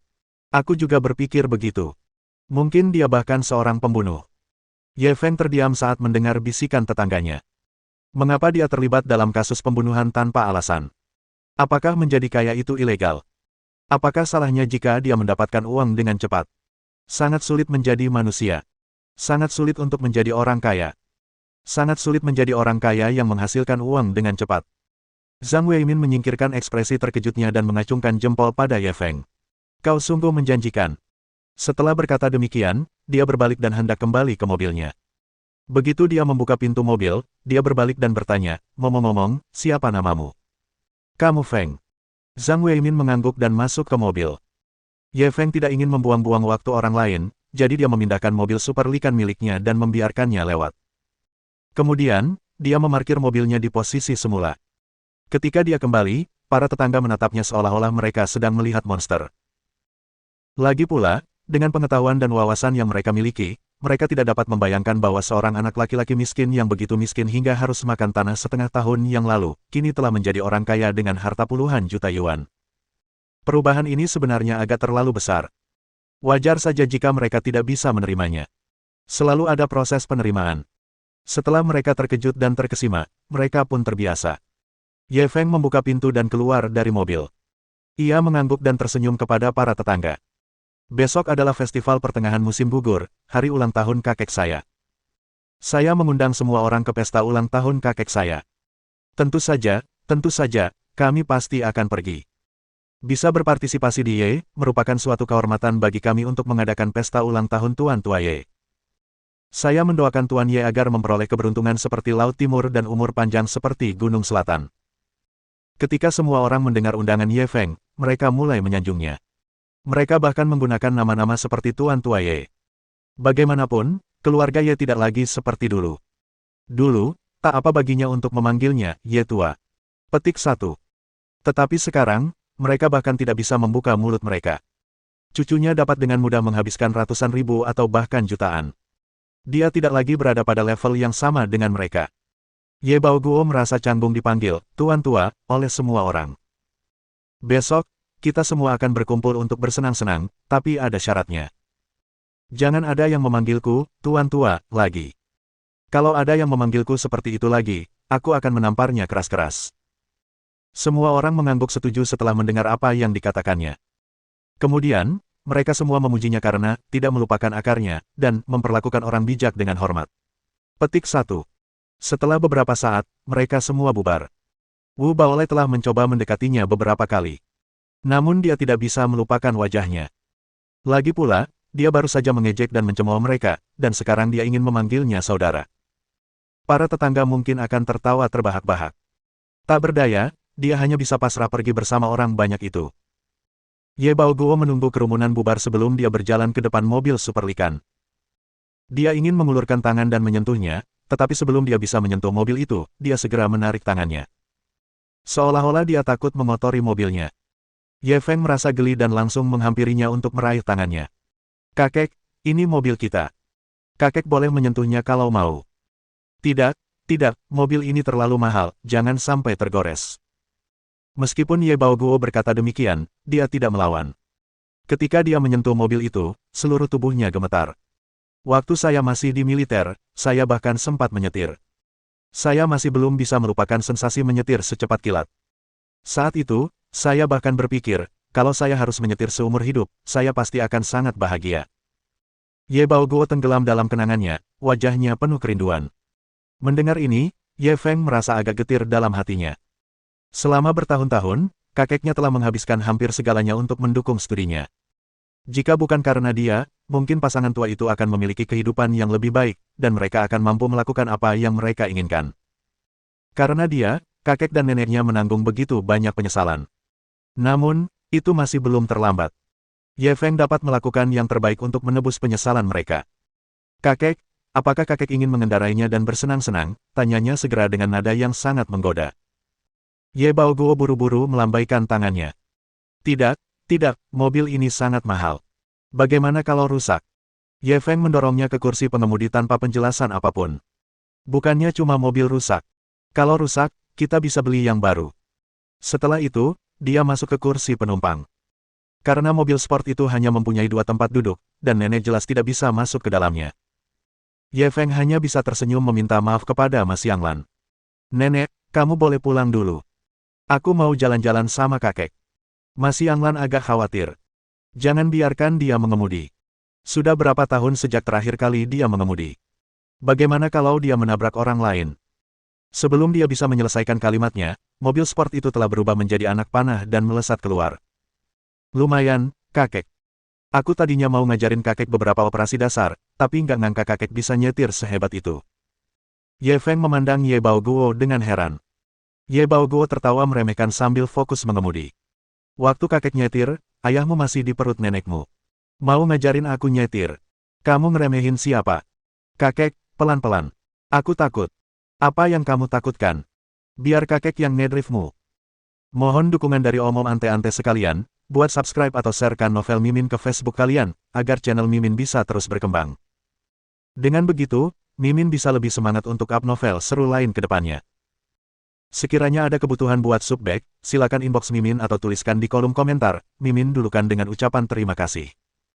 Aku juga berpikir begitu. Mungkin dia bahkan seorang pembunuh. Ye Feng terdiam saat mendengar bisikan tetangganya. Mengapa dia terlibat dalam kasus pembunuhan tanpa alasan? Apakah menjadi kaya itu ilegal? Apakah salahnya jika dia mendapatkan uang dengan cepat? Sangat sulit menjadi manusia. Sangat sulit untuk menjadi orang kaya. Sangat sulit menjadi orang kaya yang menghasilkan uang dengan cepat. Zhang Weimin menyingkirkan ekspresi terkejutnya dan mengacungkan jempol pada Ye Feng. Kau sungguh menjanjikan. Setelah berkata demikian, dia berbalik dan hendak kembali ke mobilnya. Begitu dia membuka pintu mobil, dia berbalik dan bertanya, ngomong-ngomong, siapa namamu? Kamu Feng. Zhang Weimin mengangguk dan masuk ke mobil. Ye Feng tidak ingin membuang-buang waktu orang lain, jadi dia memindahkan mobil Super Likan miliknya dan membiarkannya lewat. Kemudian, dia memarkir mobilnya di posisi semula. Ketika dia kembali, para tetangga menatapnya seolah-olah mereka sedang melihat monster. Lagi pula, dengan pengetahuan dan wawasan yang mereka miliki, mereka tidak dapat membayangkan bahwa seorang anak laki-laki miskin yang begitu miskin hingga harus makan tanah setengah tahun yang lalu, kini telah menjadi orang kaya dengan harta puluhan juta yuan. Perubahan ini sebenarnya agak terlalu besar. Wajar saja jika mereka tidak bisa menerimanya. Selalu ada proses penerimaan. Setelah mereka terkejut dan terkesima, mereka pun terbiasa. Ye Feng membuka pintu dan keluar dari mobil. Ia mengangguk dan tersenyum kepada para tetangga. Besok adalah festival pertengahan musim gugur, hari ulang tahun kakek saya. Saya mengundang semua orang ke pesta ulang tahun kakek saya. Tentu saja, kami pasti akan pergi. Bisa berpartisipasi di Ye, merupakan suatu kehormatan bagi kami untuk mengadakan pesta ulang tahun Tuan Tua Ye. Saya mendoakan Tuan Ye agar memperoleh keberuntungan seperti Laut Timur dan umur panjang seperti Gunung Selatan. Ketika semua orang mendengar undangan Ye Feng, mereka mulai menyanjungnya. Mereka bahkan menggunakan nama-nama seperti Tuan Tua Ye. Bagaimanapun, keluarga Ye tidak lagi seperti dulu. Dulu, tak apa baginya untuk memanggilnya Ye Tua. Petik 1. Tetapi sekarang, mereka bahkan tidak bisa membuka mulut mereka. Cucunya dapat dengan mudah menghabiskan ratusan ribu atau bahkan jutaan. Dia tidak lagi berada pada level yang sama dengan mereka. Ye Baoguo merasa canggung dipanggil Tuan Tua oleh semua orang. Besok, kita semua akan berkumpul untuk bersenang-senang, tapi ada syaratnya. Jangan ada yang memanggilku, Tuan Tua, lagi. Kalau ada yang memanggilku seperti itu lagi, aku akan menamparnya keras-keras. Semua orang mengangguk setuju setelah mendengar apa yang dikatakannya. Kemudian, mereka semua memujinya karena tidak melupakan akarnya, dan memperlakukan orang bijak dengan hormat. Petik 1. Setelah beberapa saat, mereka semua bubar. Wu Baolei telah mencoba mendekatinya beberapa kali. Namun dia tidak bisa melupakan wajahnya. Lagi pula, dia baru saja mengejek dan mencemooh mereka, dan sekarang dia ingin memanggilnya saudara. Para tetangga mungkin akan tertawa terbahak-bahak. Tak berdaya, dia hanya bisa pasrah pergi bersama orang banyak itu. Ye Baoguo menunggu kerumunan bubar sebelum dia berjalan ke depan mobil Super Likan. Dia ingin mengulurkan tangan dan menyentuhnya, tetapi sebelum dia bisa menyentuh mobil itu, dia segera menarik tangannya. Seolah-olah dia takut mengotori mobilnya. Ye Feng merasa geli dan langsung menghampirinya untuk meraih tangannya. Kakek, ini mobil kita. Kakek boleh menyentuhnya kalau mau. Tidak, mobil ini terlalu mahal, jangan sampai tergores. Meskipun Ye Baoguo berkata demikian, dia tidak melawan. Ketika dia menyentuh mobil itu, seluruh tubuhnya gemetar. Waktu saya masih di militer, saya bahkan sempat menyetir. Saya masih belum bisa melupakan sensasi menyetir secepat kilat. Saat itu, saya bahkan berpikir, kalau saya harus menyetir seumur hidup, saya pasti akan sangat bahagia. Ye Baoguo tenggelam dalam kenangannya, wajahnya penuh kerinduan. Mendengar ini, Ye Feng merasa agak getir dalam hatinya. Selama bertahun-tahun, kakeknya telah menghabiskan hampir segalanya untuk mendukung studinya. Jika bukan karena dia, mungkin pasangan tua itu akan memiliki kehidupan yang lebih baik, dan mereka akan mampu melakukan apa yang mereka inginkan. Karena dia, kakek dan neneknya menanggung begitu banyak penyesalan. Namun, itu masih belum terlambat. Ye Feng dapat melakukan yang terbaik untuk menebus penyesalan mereka. Kakek, apakah kakek ingin mengendarainya dan bersenang-senang? Tanyanya segera dengan nada yang sangat menggoda. Ye Baoguo buru-buru melambaikan tangannya. Tidak, tidak, mobil ini sangat mahal. Bagaimana kalau rusak? Ye Feng mendorongnya ke kursi pengemudi tanpa penjelasan apapun. Bukannya cuma mobil rusak. Kalau rusak, kita bisa beli yang baru. Setelah itu, dia masuk ke kursi penumpang. Karena mobil sport itu hanya mempunyai 2 tempat duduk, dan nenek jelas tidak bisa masuk ke dalamnya. Ye Feng hanya bisa tersenyum meminta maaf kepada Mas Yanglan. Nenek, kamu boleh pulang dulu. Aku mau jalan-jalan sama kakek. Mas Yanglan agak khawatir. Jangan biarkan dia mengemudi. Sudah berapa tahun sejak terakhir kali dia mengemudi? Bagaimana kalau dia menabrak orang lain? Sebelum dia bisa menyelesaikan kalimatnya, mobil sport itu telah berubah menjadi anak panah dan melesat keluar. Lumayan, kakek. Aku tadinya mau ngajarin kakek beberapa operasi dasar, tapi nggak ngangka kakek bisa nyetir sehebat itu. Ye Feng memandang Ye Baoguo dengan heran. Ye Baoguo tertawa meremehkan sambil fokus mengemudi. Waktu kakek nyetir, ayahmu masih di perut nenekmu. Mau ngajarin aku nyetir? Kamu ngeremehin siapa? Kakek, pelan-pelan. Aku takut. Apa yang kamu takutkan? Biar kakek yang ngedriftmu. Mohon dukungan dari om-om ante-ante sekalian, buat subscribe atau sharekan novel Mimin ke Facebook kalian, agar channel Mimin bisa terus berkembang. Dengan begitu, Mimin bisa lebih semangat untuk up novel seru lain ke depannya. Sekiranya ada kebutuhan buat subback, silakan inbox Mimin atau tuliskan di kolom komentar, Mimin dulukan dengan ucapan terima kasih.